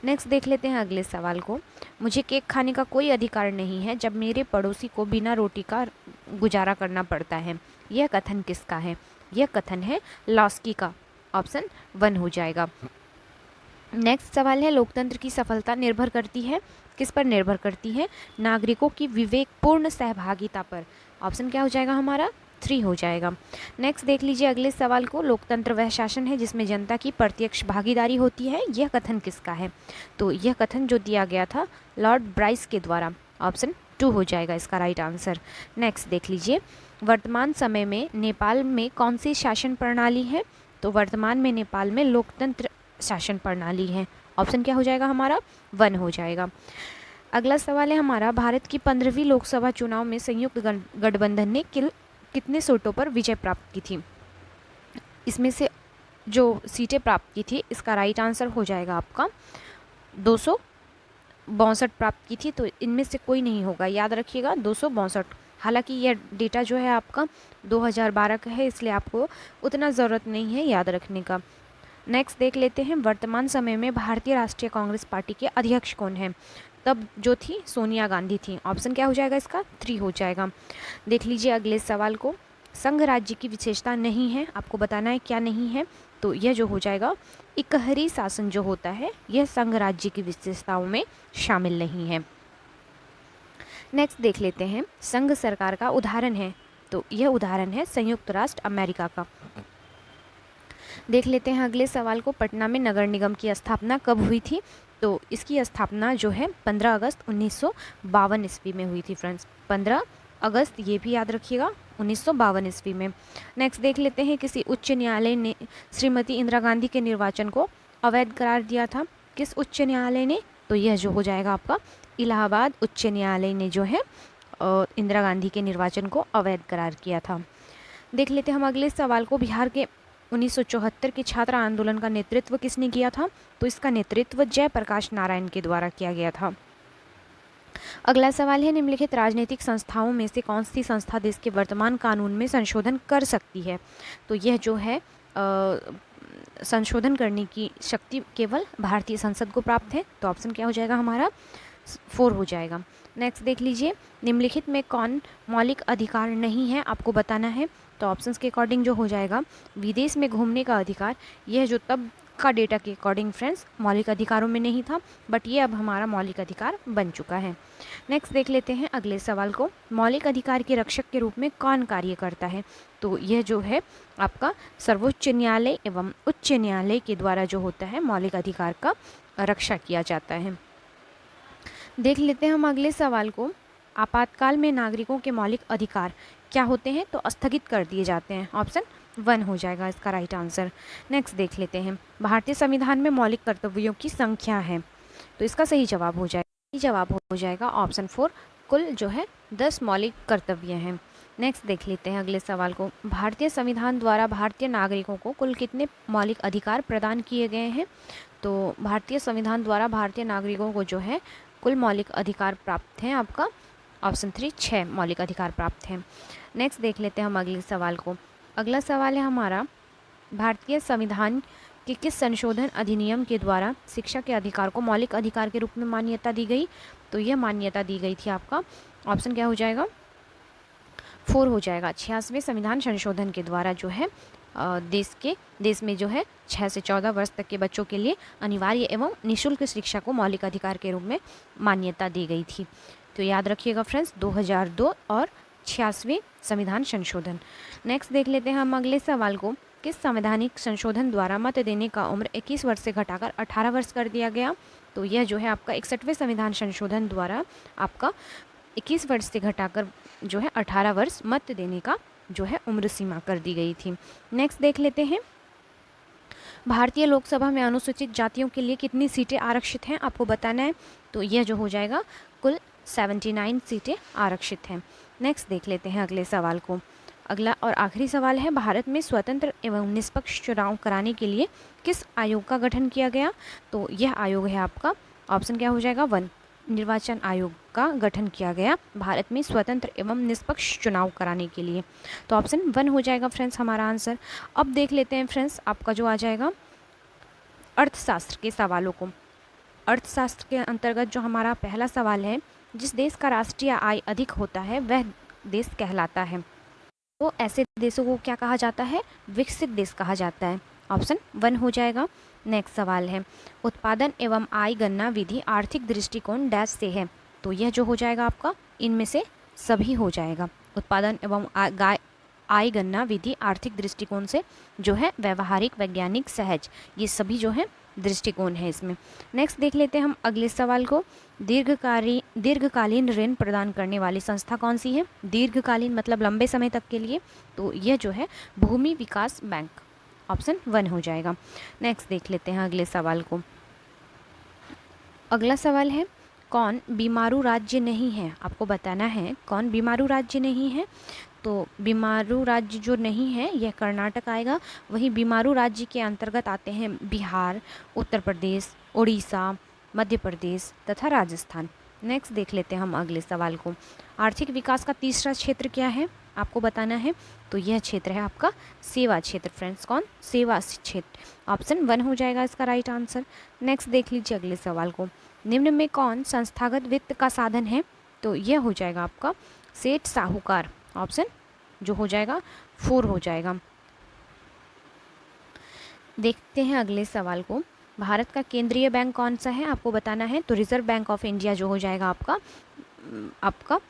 नेक्स्ट देख लेते हैं अगले सवाल को। मुझे केक खाने का कोई अधिकार नहीं है जब मेरे पड़ोसी को बिना रोटी का गुजारा करना पड़ता है। यह कथन किसका है? यह कथन है लॉस्की का। ऑप्शन 1 हो जाएगा। नेक्स्ट सवाल है लोकतंत्र की सफलता निर्भर करती है किस पर? निर्भर करती है नागरिकों की विवेकपूर्ण सहभागिता पर। ऑप्शन क्या हो जाएगा हमारा? 3 हो जाएगा। नेक्स्ट देख लीजिए अगले सवाल को। लोकतंत्र वह शासन है जिसमें जनता की प्रत्यक्ष भागीदारी होती है। यह कथन किसका है? तो यह कथन जो दिया गया था लॉर्ड ब्राइस के द्वारा। ऑप्शन 2 हो जाएगा इसका राइट आंसर। नेक्स्ट देख लीजिए वर्तमान समय में नेपाल में कौन सी शासन प्रणाली है? तो वर्तमान में नेपाल में लोकतंत्र शासन प्रणाली है। ऑप्शन क्या हो जाएगा हमारा? 1 हो जाएगा। अगला सवाल है हमारा। भारत की 15वीं लोकसभा चुनाव में संयुक्त गठबंधन ने कितने सीटों पर विजय प्राप्त की थी? इसमें से जो सीटें प्राप्त की थी इसका राइट आंसर हो जाएगा आपका 262 प्राप्त की थी। तो इनमें से कोई नहीं होगा, याद रखिएगा 262। हालांकि यह डेटा जो है आपका 2012 का है, इसलिए आपको उतना ज़रूरत नहीं है याद रखने का। नेक्स्ट देख लेते हैं वर्तमान समय में भारतीय राष्ट्रीय कांग्रेस पार्टी के अध्यक्ष कौन है? तब जो थी सोनिया गांधी थी। ऑप्शन क्या हो जाएगा इसका? 3 हो जाएगा। देख लीजिए अगले सवाल को। संघ राज्य की विशेषता नहीं है, आपको बताना है क्या नहीं है। तो यह जो हो जाएगा इकहरी शासन जो होता है यह संघ राज्य की विशेषताओं में शामिल नहीं है। नेक्स्ट देख लेते हैं संघ सरकार का उदाहरण है। तो यह उदाहरण है संयुक्त राष्ट्र अमेरिका का। देख लेते हैं अगले सवाल को। पटना में नगर निगम की स्थापना कब हुई थी? तो इसकी स्थापना जो है 15 अगस्त 1952 ईस्वी में हुई थी फ्रेंड्स। 15 अगस्त ये भी याद रखिएगा 1952 ईस्वी में। नेक्स्ट देख लेते हैं किसी उच्च न्यायालय ने श्रीमती इंदिरा गांधी के निर्वाचन को अवैध करार दिया था। किस उच्च न्यायालय ने? तो यह जो हो जाएगा आपका इलाहाबाद उच्च न्यायालय ने जो है इंदिरा गांधी के निर्वाचन को अवैध करार किया था। देख लेते हैं हम अगले सवाल को। बिहार के 1974 के छात्र आंदोलन का नेतृत्व किसने किया था? तो इसका नेतृत्व जयप्रकाश नारायण के द्वारा किया गया था। अगला सवाल है, निम्नलिखित राजनीतिक संस्थाओं में से कौन सी संस्था देश के वर्तमान कानून में संशोधन कर सकती है? तो यह जो है संशोधन करने की शक्ति केवल भारतीय संसद को प्राप्त है। तो ऑप्शन क्या हो जाएगा हमारा? 4 हो जाएगा। नेक्स्ट देख लीजिए, निम्नलिखित में कौन मौलिक अधिकार नहीं है, आपको बताना है। तो ऑप्शंस के अकॉर्डिंग जो हो जाएगा, विदेश में घूमने का अधिकार, यह जो तब का डेटा के अकॉर्डिंग फ्रेंड्स मौलिक अधिकारों में नहीं था, बट ये अब हमारा मौलिक अधिकार बन चुका है। नेक्स्ट देख लेते हैं अगले सवाल को, मौलिक अधिकार के रक्षक के रूप में कौन कार्य करता है? तो यह जो है आपका सर्वोच्च न्यायालय एवं उच्च न्यायालय के द्वारा जो होता है मौलिक अधिकार का रक्षा किया जाता है। देख लेते हैं हम अगले सवाल को, आपातकाल में नागरिकों के मौलिक अधिकार क्या होते हैं? तो स्थगित कर दिए जाते हैं। ऑप्शन 1 हो जाएगा इसका राइट आंसर। नेक्स्ट देख लेते हैं, भारतीय संविधान में मौलिक कर्तव्यों की संख्या है, तो इसका सही जवाब हो जाएगा ऑप्शन 4, कुल जो है 10 मौलिक कर्तव्य हैं। नेक्स्ट देख लेते हैं अगले सवाल को, भारतीय संविधान द्वारा भारतीय नागरिकों को कुल कितने मौलिक अधिकार प्रदान किए गए हैं? तो भारतीय संविधान द्वारा भारतीय नागरिकों को जो है कुल मौलिक अधिकार प्राप्त हैं आपका ऑप्शन 3, 6 मौलिक अधिकार प्राप्त हैं। नेक्स्ट देख लेते हैं हम अगले सवाल को, अगला सवाल है हमारा, भारतीय संविधान के किस संशोधन अधिनियम के द्वारा शिक्षा के अधिकार को मौलिक अधिकार के रूप में मान्यता दी गई? तो यह मान्यता दी गई थी आपका ऑप्शन क्या हो जाएगा? 4 हो जाएगा। 86वें संविधान संशोधन के द्वारा जो है देश में जो है 6 से 14 वर्ष तक के बच्चों के लिए अनिवार्य एवं निःशुल्क शिक्षा को मौलिक अधिकार के रूप में मान्यता दी गई थी। तो याद रखिएगा फ्रेंड्स, 2002 और 86वें संविधान संशोधन। नेक्स्ट देख लेते हैं हम अगले सवाल को, किस संवैधानिक संशोधन द्वारा मत देने का उम्र 21 वर्ष से घटाकर 18 वर्ष कर दिया गया? तो यह जो है आपका 61वें संविधान संशोधन द्वारा आपका 21 वर्ष से घटाकर जो है 18 वर्ष मत देने का जो है उम्र सीमा कर दी गई थी। नेक्स्ट देख लेते हैं, भारतीय लोकसभा में अनुसूचित जातियों के लिए कितनी सीटें आरक्षित हैं, आपको बताना है। तो यह जो हो जाएगा कुल 79 सीटें आरक्षित हैं। नेक्स्ट देख लेते हैं अगले सवाल को, अगला और आखिरी सवाल है, भारत में स्वतंत्र एवं निष्पक्ष चुनाव कराने के लिए किस आयोग का गठन किया गया? तो यह आयोग है आपका ऑप्शन क्या हो जाएगा? 1, निर्वाचन आयोग का गठन किया गया भारत में स्वतंत्र एवं निष्पक्ष चुनाव कराने के लिए। तो ऑप्शन 1 हो जाएगा फ्रेंड्स हमारा आंसर। अब देख लेते हैं फ्रेंड्स आपका जो आ जाएगा अर्थशास्त्र के सवालों को। अर्थशास्त्र के अंतर्गत जो हमारा पहला सवाल है, जिस देश का राष्ट्रीय आय अधिक होता है वह देश कहलाता है। तो ऐसे देशों को क्या कहा जाता है? विकसित देश कहा जाता है। ऑप्शन 1 हो जाएगा। नेक्स्ट सवाल है, उत्पादन एवं आय गणना विधि आर्थिक दृष्टिकोण डैश से है? तो यह जो हो जाएगा आपका इनमें से सभी हो जाएगा। उत्पादन एवं आय गणना विधि आर्थिक दृष्टिकोण से जो है व्यवहारिक, वैज्ञानिक, सहज, ये सभी जो है दृष्टिकोण है इसमें। नेक्स्ट देख लेते हैं हम अगले सवाल को, दीर्घकालीन ऋण प्रदान करने वाली संस्था कौन सी है? दीर्घकालीन मतलब लंबे समय तक के लिए। तो यह जो है भूमि विकास बैंक, ऑप्शन 1 हो जाएगा। नेक्स्ट देख लेते हैं अगले सवाल को, अगला सवाल है, कौन बीमारू राज्य नहीं है? आपको बताना है कौन बीमारू राज्य नहीं है। तो बीमारू राज्य जो नहीं है यह कर्नाटक आएगा। वहीं बीमारू राज्य के अंतर्गत आते हैं बिहार, उत्तर प्रदेश, उड़ीसा, मध्य प्रदेश तथा राजस्थान। नेक्स्ट देख लेते हैं हम अगले सवाल को, आर्थिक विकास का तीसरा क्षेत्र क्या है? आपको बताना है। तो यह क्षेत्र है आपका सेवा क्षेत्र फ्रेंड्स। कौन? सेवा क्षेत्र। ऑप्शन 1 हो जाएगा इसका राइट आंसर। नेक्स्ट देख लीजिए अगले सवाल को, निम्न में कौन संस्थागत वित्त का साधन है? तो यह हो जाएगा आपका सेठ साहूकार, ऑप्शन जो हो जाएगा 4 हो जाएगा। देखते हैं अगले सवाल को, भारत का केंद्रीय बैंक कौन सा है? आपको बताना है। तो रिजर्व बैंक ऑफ इंडिया जो हो जाएगा आपका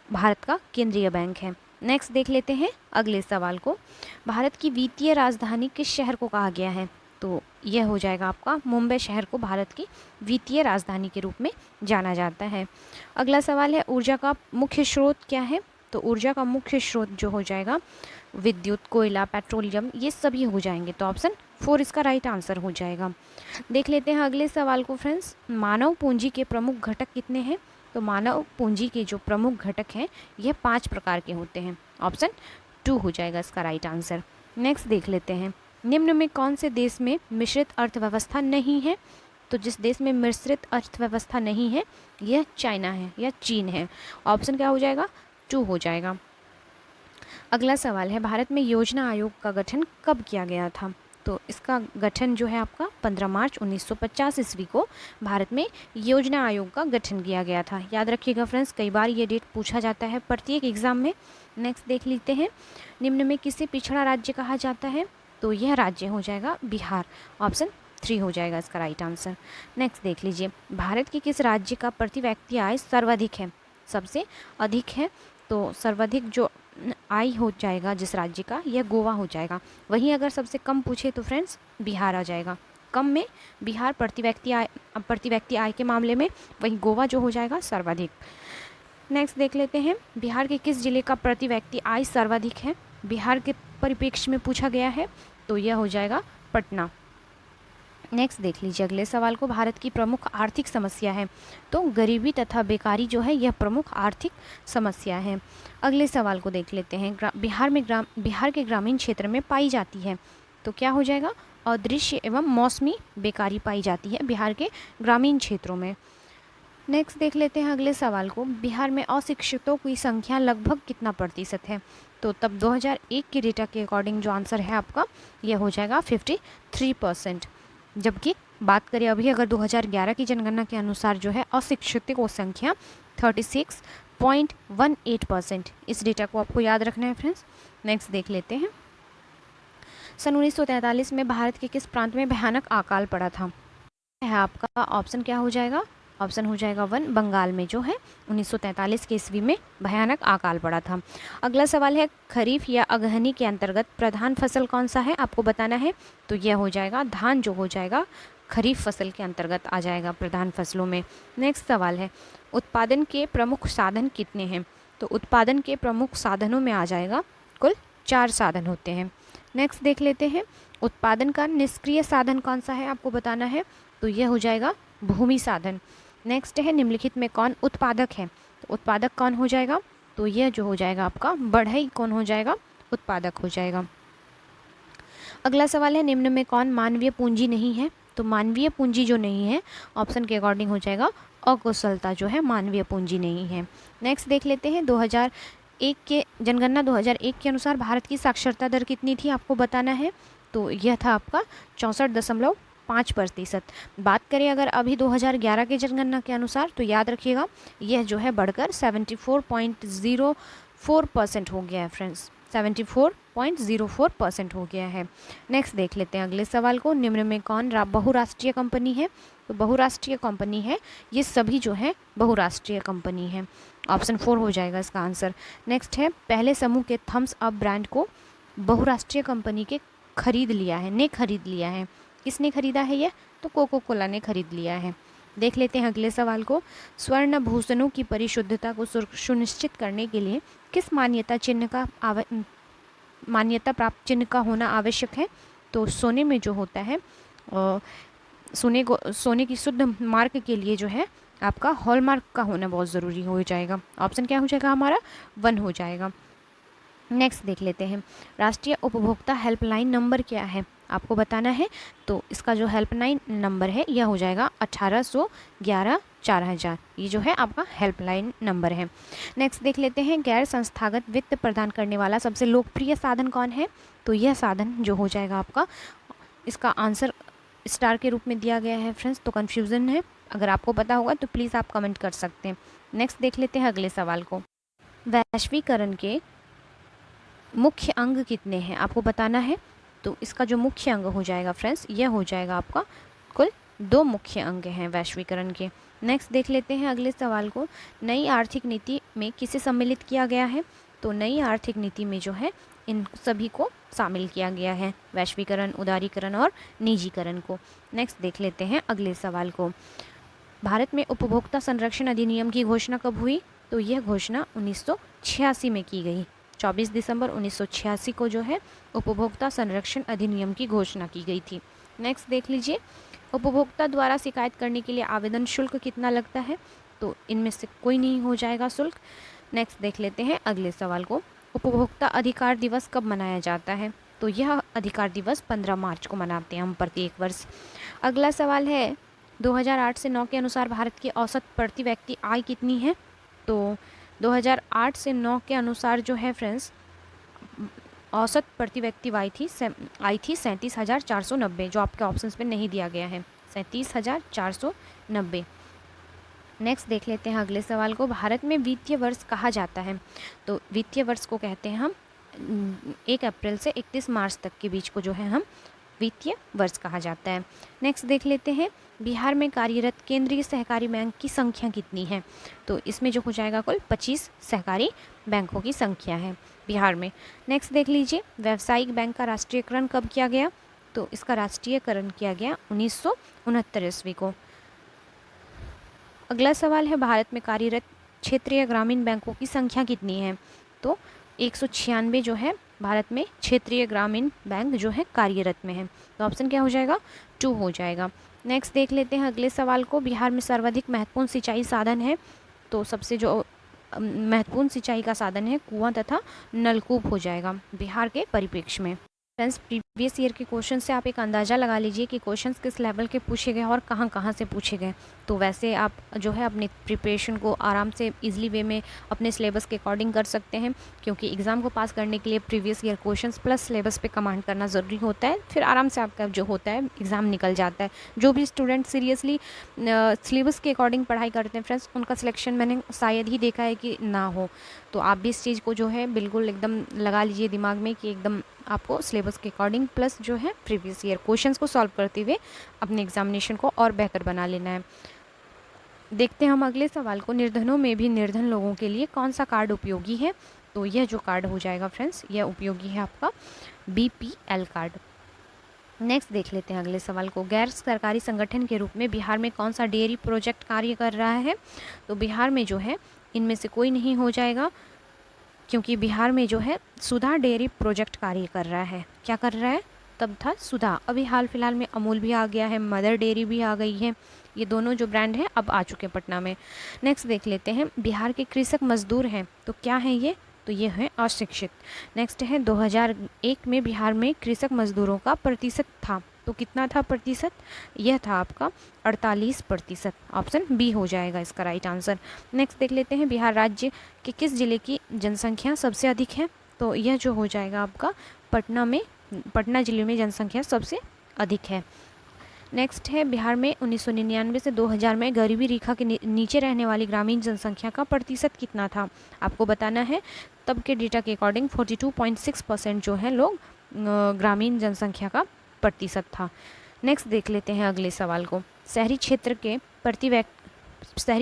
भारत का केंद्रीय बैंक है। नेक्स्ट देख लेते हैं अगले सवाल को, भारत की वित्तीय राजधानी किस शहर को कहा गया है? तो यह हो जाएगा आपका मुंबई शहर को भारत की वित्तीय राजधानी के रूप में जाना जाता है। अगला सवाल है, ऊर्जा का मुख्य स्रोत क्या है? तो ऊर्जा का मुख्य स्रोत जो हो जाएगा विद्युत, कोयला, पेट्रोलियम, ये सभी हो जाएंगे। तो ऑप्शन 4 इसका राइट आंसर हो जाएगा। देख लेते हैं अगले सवाल को फ्रेंड्स, मानव पूंजी के प्रमुख घटक कितने हैं? तो मानव पूंजी के जो प्रमुख घटक हैं यह 5 प्रकार के होते हैं। ऑप्शन 2 हो जाएगा इसका राइट आंसर। नेक्स्ट देख लेते हैं, निम्न में कौन से देश में मिश्रित अर्थव्यवस्था नहीं है? तो जिस देश में मिश्रित अर्थव्यवस्था नहीं है यह चाइना है या चीन है। ऑप्शन क्या हो जाएगा? 2 हो जाएगा। अगला सवाल है, भारत में योजना आयोग का गठन कब किया गया था? तो इसका गठन जो है आपका 15 मार्च 1950 ईस्वी को भारत में योजना आयोग का गठन किया गया था। याद रखिएगा फ्रेंड्स, कई बार ये डेट पूछा जाता है प्रत्येक एग्जाम में। नेक्स्ट देख लेते हैं, निम्न में किसे पिछड़ा राज्य कहा जाता है? तो यह राज्य हो जाएगा बिहार। ऑप्शन 3 हो जाएगा इसका राइट आंसर। नेक्स्ट देख लीजिए, भारत के किस राज्य का प्रति व्यक्ति आय सर्वाधिक है? सबसे अधिक है, तो सर्वाधिक जो आय हो जाएगा जिस राज्य का, यह गोवा हो जाएगा। वहीं अगर सबसे कम पूछे तो फ्रेंड्स बिहार आ जाएगा। कम में बिहार प्रति व्यक्ति आय के मामले में, वहीं गोवा जो हो जाएगा सर्वाधिक। नेक्स्ट देख लेते हैं, बिहार के किस जिले का प्रति व्यक्ति आय सर्वाधिक है? बिहार के परिप्रेक्ष्य में पूछा गया है, तो यह हो जाएगा पटना। नेक्स्ट देख लीजिए अगले सवाल को, भारत की प्रमुख आर्थिक समस्या है? तो गरीबी तथा बेकारी जो है यह प्रमुख आर्थिक समस्या है। अगले सवाल को देख लेते हैं, बिहार के ग्रामीण क्षेत्र में पाई जाती है? तो क्या हो जाएगा? अदृश्य एवं मौसमी बेकारी पाई जाती है बिहार के ग्रामीण क्षेत्रों में। नेक्स्ट देख लेते हैं अगले सवाल को, बिहार में अशिक्षितों की संख्या लगभग कितना प्रतिशत है? तो तब 2001 के डेटा के अकॉर्डिंग जो आंसर है आपका, यह हो जाएगा 53%। जबकि बात करें अभी अगर 2011 की जनगणना के अनुसार जो है अशिक्षितों की संख्या 36.18%। इस डेटा को आपको याद रखना है फ्रेंड्स। नेक्स्ट देख लेते हैं, सन 1943 में भारत के किस प्रांत में भयानक अकाल पड़ा था? है आपका ऑप्शन क्या हो जाएगा? ऑप्शन हो जाएगा 1, बंगाल में जो है 1943 के ईस्वी में भयानक अकाल पड़ा था। अगला सवाल है, खरीफ या अगहनी के अंतर्गत प्रधान फसल कौन सा है? आपको बताना है। तो यह हो जाएगा धान, जो हो जाएगा खरीफ फसल के अंतर्गत आ जाएगा प्रधान फसलों में। नेक्स्ट सवाल है, उत्पादन के प्रमुख साधन कितने हैं? तो उत्पादन के प्रमुख साधनों में आ जाएगा कुल 4 साधन होते हैं। नेक्स्ट देख लेते हैं, उत्पादन का निष्क्रिय साधन कौन सा है? आपको बताना है। तो यह हो जाएगा भूमि साधन। नेक्स्ट है, निम्नलिखित में कौन उत्पादक है? तो उत्पादक कौन हो जाएगा? तो यह जो हो जाएगा आपका बढ़ई कौन हो जाएगा? उत्पादक हो जाएगा। अगला सवाल है, निम्न में कौन मानवीय पूंजी नहीं है? तो मानवीय पूंजी जो नहीं है ऑप्शन के अकॉर्डिंग हो जाएगा अकुशलता जो है मानवीय पूंजी नहीं है। नेक्स्ट देख लेते हैं, 2001 के जनगणना 2001 के अनुसार भारत की साक्षरता दर कितनी थी? आपको बताना है। तो यह था आपका 64.5%। बात करें अगर अभी 2011 के जनगणना के अनुसार, तो याद रखिएगा यह जो है बढ़कर 74.04% हो गया है फ्रेंड्स। 74.04% हो गया है। नेक्स्ट देख लेते हैं अगले सवाल को, निम्न में कौन बहुराष्ट्रीय कंपनी है? तो बहुराष्ट्रीय कंपनी है, ये सभी जो है बहुराष्ट्रीय कंपनी है। ऑप्शन 4 हो जाएगा इसका आंसर। नेक्स्ट है, पहले समूह के थम्स अप ब्रांड को बहुराष्ट्रीय कंपनी के खरीद लिया है। किसने खरीदा है ये? तो कोको कोला ने खरीद लिया है। देख लेते हैं अगले सवाल को, स्वर्ण भूषणों की परिशुद्धता को सुनिश्चित करने के लिए किस मान्यता प्राप्त चिन्ह का होना आवश्यक है? तो सोने में जो होता है सोने की शुद्ध मार्क के लिए जो है आपका हॉलमार्क का होना बहुत ज़रूरी हो जाएगा। ऑप्शन क्या हो जाएगा हमारा? 1 हो जाएगा। नेक्स्ट देख लेते हैं, राष्ट्रीय उपभोक्ता हेल्पलाइन नंबर क्या है? आपको बताना है। तो इसका जो हेल्पलाइन नंबर है यह हो जाएगा 1811-4000। ये जो है आपका हेल्पलाइन नंबर है। नेक्स्ट देख लेते हैं, गैर संस्थागत वित्त प्रदान करने वाला सबसे लोकप्रिय साधन कौन है? तो यह साधन जो हो जाएगा आपका, इसका आंसर स्टार के रूप में दिया गया है फ्रेंड्स, तो कन्फ्यूज़न है। अगर आपको पता होगा तो प्लीज़ आप कमेंट कर सकते हैं। नेक्स्ट देख लेते हैं अगले सवाल को, वैश्वीकरण के मुख्य अंग कितने हैं? आपको बताना है। तो इसका जो मुख्य अंग हो जाएगा फ्रेंड्स, यह हो जाएगा आपका कुल 2 मुख्य अंग हैं वैश्वीकरण के। नेक्स्ट देख लेते हैं अगले सवाल को, नई आर्थिक नीति में किसे सम्मिलित किया गया है? तो नई आर्थिक नीति में जो है इन सभी को शामिल किया गया है, वैश्वीकरण, उदारीकरण और निजीकरण को। नेक्स्ट देख लेते हैं अगले सवाल को, भारत में उपभोक्ता संरक्षण अधिनियम की घोषणा कब हुई? तो यह घोषणा 1986 में की गई। 24 दिसंबर 1986 को जो है उपभोक्ता संरक्षण अधिनियम की घोषणा की गई थी। नेक्स्ट देख लीजिए, उपभोक्ता द्वारा शिकायत करने के लिए आवेदन शुल्क कितना लगता है? तो इनमें से कोई नहीं हो जाएगा शुल्क। नेक्स्ट देख लेते हैं अगले सवाल को, उपभोक्ता अधिकार दिवस कब मनाया जाता है? तो यह अधिकार दिवस 15 मार्च को मनाते हैं हम प्रत्येक वर्ष। अगला सवाल है 2008 से 9 के अनुसार भारत की औसत प्रति व्यक्ति आय कितनी है? तो 2008 से 9 के अनुसार जो है फ्रेंड्स, औसत प्रति व्यक्ति आय थी 37,490, जो आपके ऑप्शंस में नहीं दिया गया है, 37,490। नेक्स्ट देख लेते हैं अगले सवाल को, भारत में वित्तीय वर्ष कहा जाता है? तो वित्तीय वर्ष को कहते हैं हम 1 अप्रैल से 31 मार्च तक के बीच को जो है हम वित्तीय वर्ष कहा जाता है। नेक्स्ट देख लेते हैं, बिहार में कार्यरत केंद्रीय सहकारी बैंक की संख्या कितनी है? तो इसमें जो हो जाएगा कुल 25 सहकारी बैंकों की संख्या है बिहार में। नेक्स्ट देख लीजिए, व्यावसायिक बैंक का राष्ट्रीयकरण कब किया गया? तो इसका राष्ट्रीयकरण किया गया 1969 ईस्वी को। अगला सवाल है, भारत में कार्यरत क्षेत्रीय ग्रामीण बैंकों की संख्या कितनी है? तो 196 जो है भारत में क्षेत्रीय ग्रामीण बैंक जो है कार्यरत में है। तो ऑप्शन क्या हो जाएगा? 2 हो जाएगा। नेक्स्ट देख लेते हैं अगले सवाल को, बिहार में सर्वाधिक महत्वपूर्ण सिंचाई साधन है? तो सबसे जो महत्वपूर्ण सिंचाई का साधन है कुआं तथा नलकूप हो जाएगा बिहार के परिप्रेक्ष्य में। फ्रेंड्स, प्रीवियस ईयर के क्वेश्चन से आप एक अंदाज़ा लगा लीजिए कि क्वेश्चंस किस लेवल के पूछे गए और कहाँ कहाँ से पूछे गए। तो वैसे आप जो है अपनी प्रिपरेशन को आराम से इजीली वे में अपने सिलेबस के अकॉर्डिंग कर सकते हैं, क्योंकि एग्ज़ाम को पास करने के लिए previous year questions plus syllabus पे कमांड करना ज़रूरी होता है। फिर आराम से आपका जो होता है एग्ज़ाम निकल जाता है। जो भी स्टूडेंट सीरियसली सिलेबस के अकॉर्डिंग पढ़ाई करते हैं फ्रेंड्स, उनका सिलेक्शन मैंने शायद ही देखा है कि ना हो। तो आप भी इस चीज़ को जो है बिल्कुल एकदम लगा लीजिए दिमाग में कि एकदम आपको सिलेबस के अकॉर्डिंग प्लस जो है प्रीवियस ईयर क्वेश्चंस को सॉल्व करते हुए अपने एग्जामिनेशन को और बेहतर बना लेना है। देखते हैं हम अगले सवाल को, निर्धनों में भी निर्धन लोगों के लिए कौन सा कार्ड उपयोगी है? तो यह जो कार्ड हो जाएगा फ्रेंड्स, यह उपयोगी है आपका BPL कार्ड। नेक्स्ट देख लेते हैं अगले सवाल को, गैर सरकारी संगठन के रूप में बिहार में कौन सा डेयरी प्रोजेक्ट कार्य कर रहा है? तो बिहार में जो है इनमें से कोई नहीं हो जाएगा, क्योंकि बिहार में जो है सुधा डेयरी प्रोजेक्ट कार्य कर रहा है। क्या कर रहा है? तब था सुधा, अभी हाल फिलहाल में अमूल भी आ गया है, मदर डेयरी भी आ गई है। ये दोनों जो ब्रांड हैं अब आ चुके हैं पटना में। नेक्स्ट देख लेते हैं, बिहार के कृषक मजदूर हैं तो क्या है ये? तो ये है अशिक्षित। नेक्स्ट है 2001 में बिहार में कृषक मजदूरों का प्रतिशत था, तो कितना था प्रतिशत? यह था आपका 48%। ऑप्शन बी हो जाएगा इसका राइट आंसर। नेक्स्ट देख लेते हैं, बिहार राज्य के किस जिले की जनसंख्या सबसे अधिक है? तो यह जो हो जाएगा आपका पटना जिले में जनसंख्या सबसे अधिक है। नेक्स्ट है, बिहार में 1999 से 2000 में गरीबी रेखा के नीचे रहने वाली ग्रामीण जनसंख्या का प्रतिशत कितना था? आपको बताना है। तब के डेटा के अकॉर्डिंग 42.6% जो है लोग ग्रामीण जनसंख्या का प्रतिशत था। नेक्स्ट देख लेते हैं अगले सवाल को, शहरी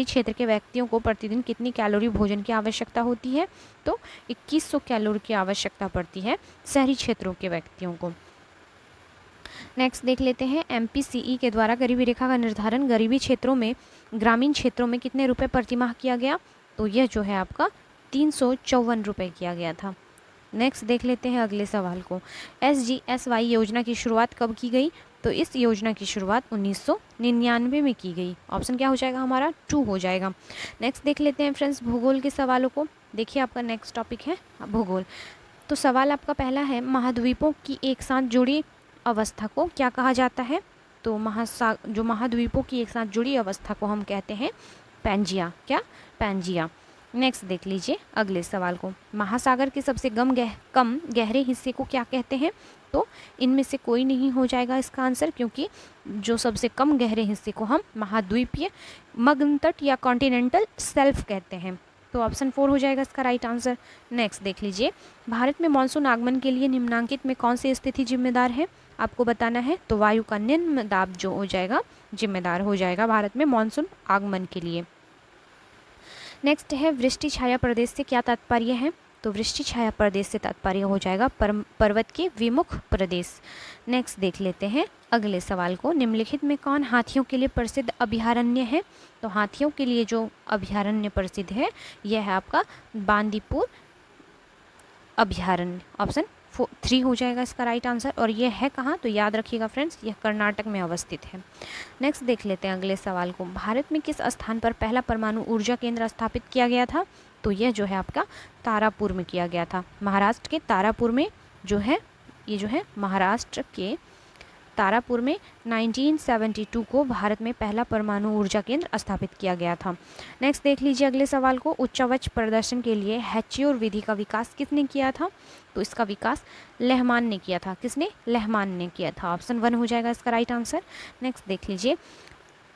क्षेत्र के व्यक्तियों को प्रतिदिन कितनी कैलोरी भोजन की आवश्यकता होती है? तो 2100 कैलोरी की आवश्यकता पड़ती है शहरी क्षेत्रों के व्यक्तियों को। नेक्स्ट देख लेते हैं, MPCE के द्वारा गरीबी रेखा का निर्धारण गरीबी क्षेत्रों में ग्रामीण क्षेत्रों में कितने रुपए प्रति माह किया गया? तो यह जो है आपका 354 रुपये किया गया था। नेक्स्ट देख लेते हैं अगले सवाल को, SGSY योजना की शुरुआत कब की गई? तो इस योजना की शुरुआत 1999 में की गई। ऑप्शन क्या हो जाएगा हमारा? 2 हो जाएगा। नेक्स्ट देख लेते हैं फ्रेंड्स भूगोल के सवालों को। देखिए आपका नेक्स्ट टॉपिक है भूगोल। तो सवाल आपका पहला है, महाद्वीपों की एक साथ जुड़ी अवस्था को क्या कहा जाता है? तो महाद्वीपों की एक साथ जुड़ी अवस्था को हम कहते हैं पैंजिया। क्या? पैंजिया। नेक्स्ट देख लीजिए अगले सवाल को, महासागर के सबसे कम गहरे हिस्से को क्या कहते हैं? तो इनमें से कोई नहीं हो जाएगा इसका आंसर, क्योंकि जो सबसे कम गहरे हिस्से को हम महाद्वीपीय मग्नतट या कॉन्टिनेंटल शेल्फ कहते हैं। तो ऑप्शन 4 हो जाएगा इसका राइट आंसर। नेक्स्ट देख लीजिए, भारत में मानसून आगमन के लिए निम्नांकित में कौन सी स्थिति जिम्मेदार है? आपको बताना है। तो वायु का निम्न दाब जो हो जाएगा जिम्मेदार हो जाएगा भारत में मानसून आगमन के लिए। नेक्स्ट है, वृष्टि छाया प्रदेश से क्या तात्पर्य है? तो वृष्टि छाया प्रदेश से तात्पर्य हो जाएगा पर्वत के विमुख प्रदेश। नेक्स्ट देख लेते हैं अगले सवाल को, निम्नलिखित में कौन हाथियों के लिए प्रसिद्ध अभयारण्य है? तो हाथियों के लिए जो अभयारण्य प्रसिद्ध है यह है आपका बांदीपुर अभयारण्य। ऑप्शन 3 हो जाएगा इसका राइट आंसर। और यह है कहाँ? तो याद रखिएगा फ्रेंड्स, यह कर्नाटक में अवस्थित है। नेक्स्ट देख लेते हैं अगले सवाल को, भारत में किस स्थान पर पहला परमाणु ऊर्जा केंद्र स्थापित किया गया था? तो यह जो है आपका तारापुर में किया गया था। महाराष्ट्र के तारापुर में जो है, ये जो है महाराष्ट्र के तारापुर में 1972 को भारत में पहला परमाणु ऊर्जा केंद्र स्थापित किया गया था। नेक्स्ट देख लीजिए अगले सवाल को, उच्चावच प्रदर्शन के लिए हैच्योर विधि का विकास किसने किया था? तो इसका विकास लेहमान ने किया था। किसने? लेहमान ने किया था। ऑप्शन 1 हो जाएगा इसका राइट आंसर। नेक्स्ट देख लीजिए,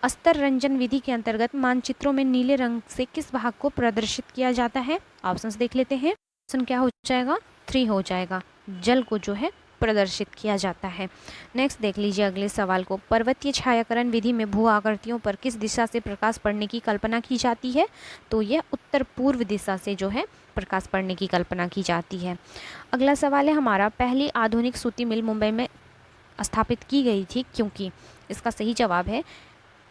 अस्तर रंजन विधि के अंतर्गत मानचित्रों में नीले रंग से किस भाग को प्रदर्शित किया जाता है? ऑप्शंस देख लेते हैं। ऑप्शन क्या हो जाएगा? 3 हो जाएगा, जल को जो है प्रदर्शित किया जाता है। नेक्स्ट देख लीजिए अगले सवाल को, पर्वतीय छायाकरण विधि में भू आकृतियों पर किस दिशा से प्रकाश पड़ने की कल्पना की जाती है? तो यह उत्तर पूर्व दिशा से जो है प्रकाश पड़ने की कल्पना की जाती है। अगला सवाल है हमारा, पहली आधुनिक सूती मिल मुंबई में स्थापित की गई थी क्योंकि? इसका सही जवाब है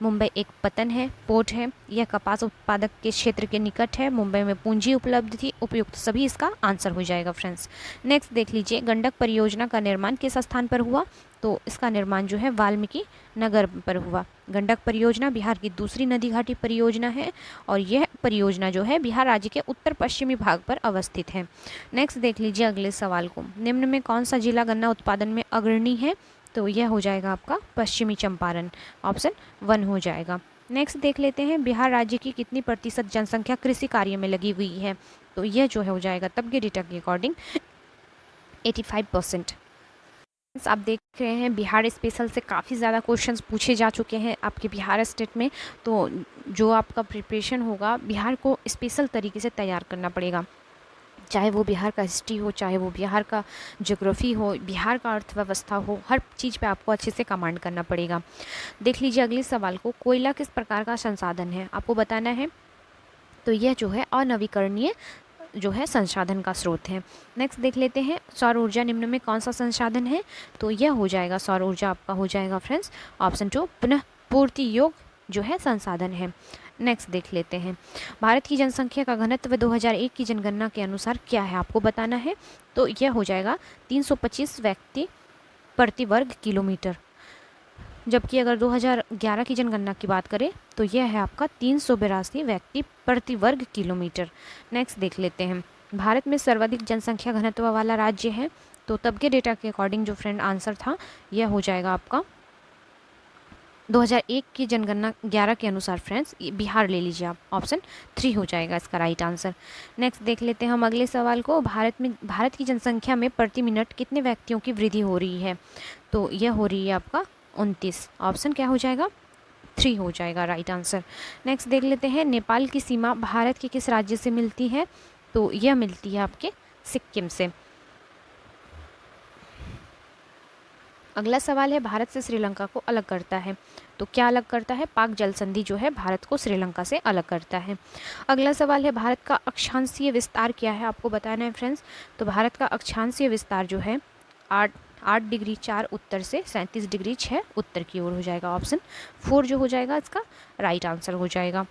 मुंबई एक पतन है, पोर्ट है, यह कपास उत्पादक के क्षेत्र के निकट है, मुंबई में पूंजी उपलब्ध थी, उपयुक्त सभी इसका आंसर हो जाएगा फ्रेंड्स। नेक्स्ट देख लीजिए, गंडक परियोजना का निर्माण किस स्थान पर हुआ? तो इसका निर्माण जो है वाल्मीकि नगर पर हुआ। गंडक परियोजना बिहार की दूसरी नदी घाटी परियोजना है और यह परियोजना जो है बिहार राज्य के उत्तर पश्चिमी भाग पर अवस्थित है। नेक्स्ट देख लीजिए अगले सवाल को, निम्न में कौन सा जिला गन्ना उत्पादन में अग्रणी है? तो यह हो जाएगा आपका पश्चिमी चंपारण। ऑप्शन 1 हो जाएगा। नेक्स्ट देख लेते हैं, बिहार राज्य की कितनी प्रतिशत जनसंख्या कृषि कार्य में लगी हुई है? तो यह जो है हो जाएगा तब के डेटा के अकॉर्डिंग 85%। आप देख रहे हैं बिहार स्पेशल से काफ़ी ज़्यादा क्वेश्चंस पूछे जा चुके हैं आपके बिहार स्टेट में, तो जो आपका प्रिपरेशन होगा बिहार को स्पेशल तरीके से तैयार करना पड़ेगा, चाहे वो बिहार का हिस्ट्री हो, चाहे वो बिहार का ज्योग्राफी हो, बिहार का अर्थव्यवस्था हो, हर चीज़ पे आपको अच्छे से कमांड करना पड़ेगा। देख लीजिए अगले सवाल को, कोयला किस प्रकार का संसाधन है? आपको बताना है। तो यह जो है अनवीकरणीय जो है संसाधन का स्रोत है। नेक्स्ट देख लेते हैं, सौर ऊर्जा निम्न में कौन सा संसाधन है? तो यह हो जाएगा सौर ऊर्जा आपका हो जाएगा फ्रेंड्स ऑप्शन 2 पुनः पूर्ति योग्य जो है संसाधन है। नेक्स्ट देख लेते हैं, भारत की जनसंख्या का घनत्व 2001 की जनगणना के अनुसार क्या है? आपको बताना है। तो यह हो जाएगा 325 व्यक्ति प्रति वर्ग किलोमीटर, जबकि अगर 2011 की जनगणना की बात करें तो यह है आपका 382 व्यक्ति प्रति वर्ग किलोमीटर। नेक्स्ट देख लेते हैं, भारत में सर्वाधिक जनसंख्या घनत्व वाला राज्य है? तो तब के डेटा के अकॉर्डिंग जो फ्रेंड आंसर था यह हो जाएगा आपका 2001 की जनगणना 11 के अनुसार फ्रेंड्स बिहार ले लीजिए आप, ऑप्शन 3 हो जाएगा इसका राइट आंसर। नेक्स्ट देख लेते हैं हम अगले सवाल को, भारत की जनसंख्या में प्रति मिनट कितने व्यक्तियों की वृद्धि हो रही है? तो यह हो रही है आपका 29। ऑप्शन क्या हो जाएगा? 3 हो जाएगा राइट आंसर। नेक्स्ट देख लेते हैं, नेपाल की सीमा भारत के किस राज्य से मिलती है? तो यह मिलती है आपके सिक्किम से। अगला सवाल है, भारत से श्रीलंका को अलग करता है? तो क्या अलग करता है? पाक जल संधि जो है भारत को श्रीलंका से अलग करता है। अगला सवाल है, भारत का अक्षांशीय विस्तार क्या है? आपको बताना है फ्रेंड्स। तो भारत का अक्षांशीय विस्तार जो है 8 डिग्री 4 उत्तर से 37 डिग्री 6 उत्तर की ओर हो जाएगा। ऑप्शन 4 जो हो जाएगा इसका राइट आंसर हो जाएगा।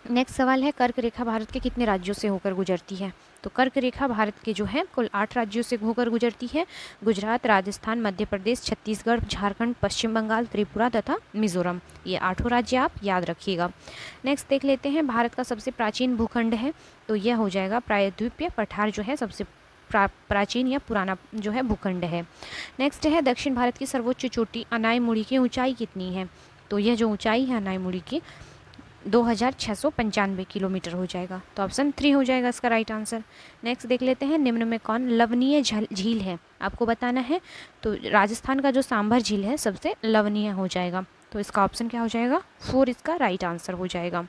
नेक्स्ट सवाल है, कर्क रेखा भारत के कितने राज्यों से होकर गुजरती है? तो कर्क रेखा भारत के जो है कुल 8 राज्यों से होकर गुजरती है। गुजरात, राजस्थान, मध्य प्रदेश, छत्तीसगढ़, झारखंड, पश्चिम बंगाल, त्रिपुरा तथा मिजोरम, ये 8 राज्य आप याद रखिएगा। नेक्स्ट देख लेते हैं, भारत का सबसे प्राचीन भूखंड है? तो यह हो जाएगा प्रायद्वीपीय पठार जो है सबसे प्राचीन या पुराना जो है भूखंड है। नेक्स्ट है, दक्षिण भारत की सर्वोच्च चोटी अनाईमुड़ी की ऊंचाई कितनी है? तो यह जो ऊंचाई है अनाईमुड़ी की 2695 किलोमीटर हो जाएगा। तो ऑप्शन 3 हो जाएगा इसका राइट आंसर। नेक्स्ट देख लेते हैं, निम्न में कौन लवणीय झील है? आपको बताना है। तो राजस्थान का जो सांभर झील है सबसे लवणीय हो जाएगा। तो इसका ऑप्शन क्या हो जाएगा? 4 इसका राइट आंसर हो जाएगा।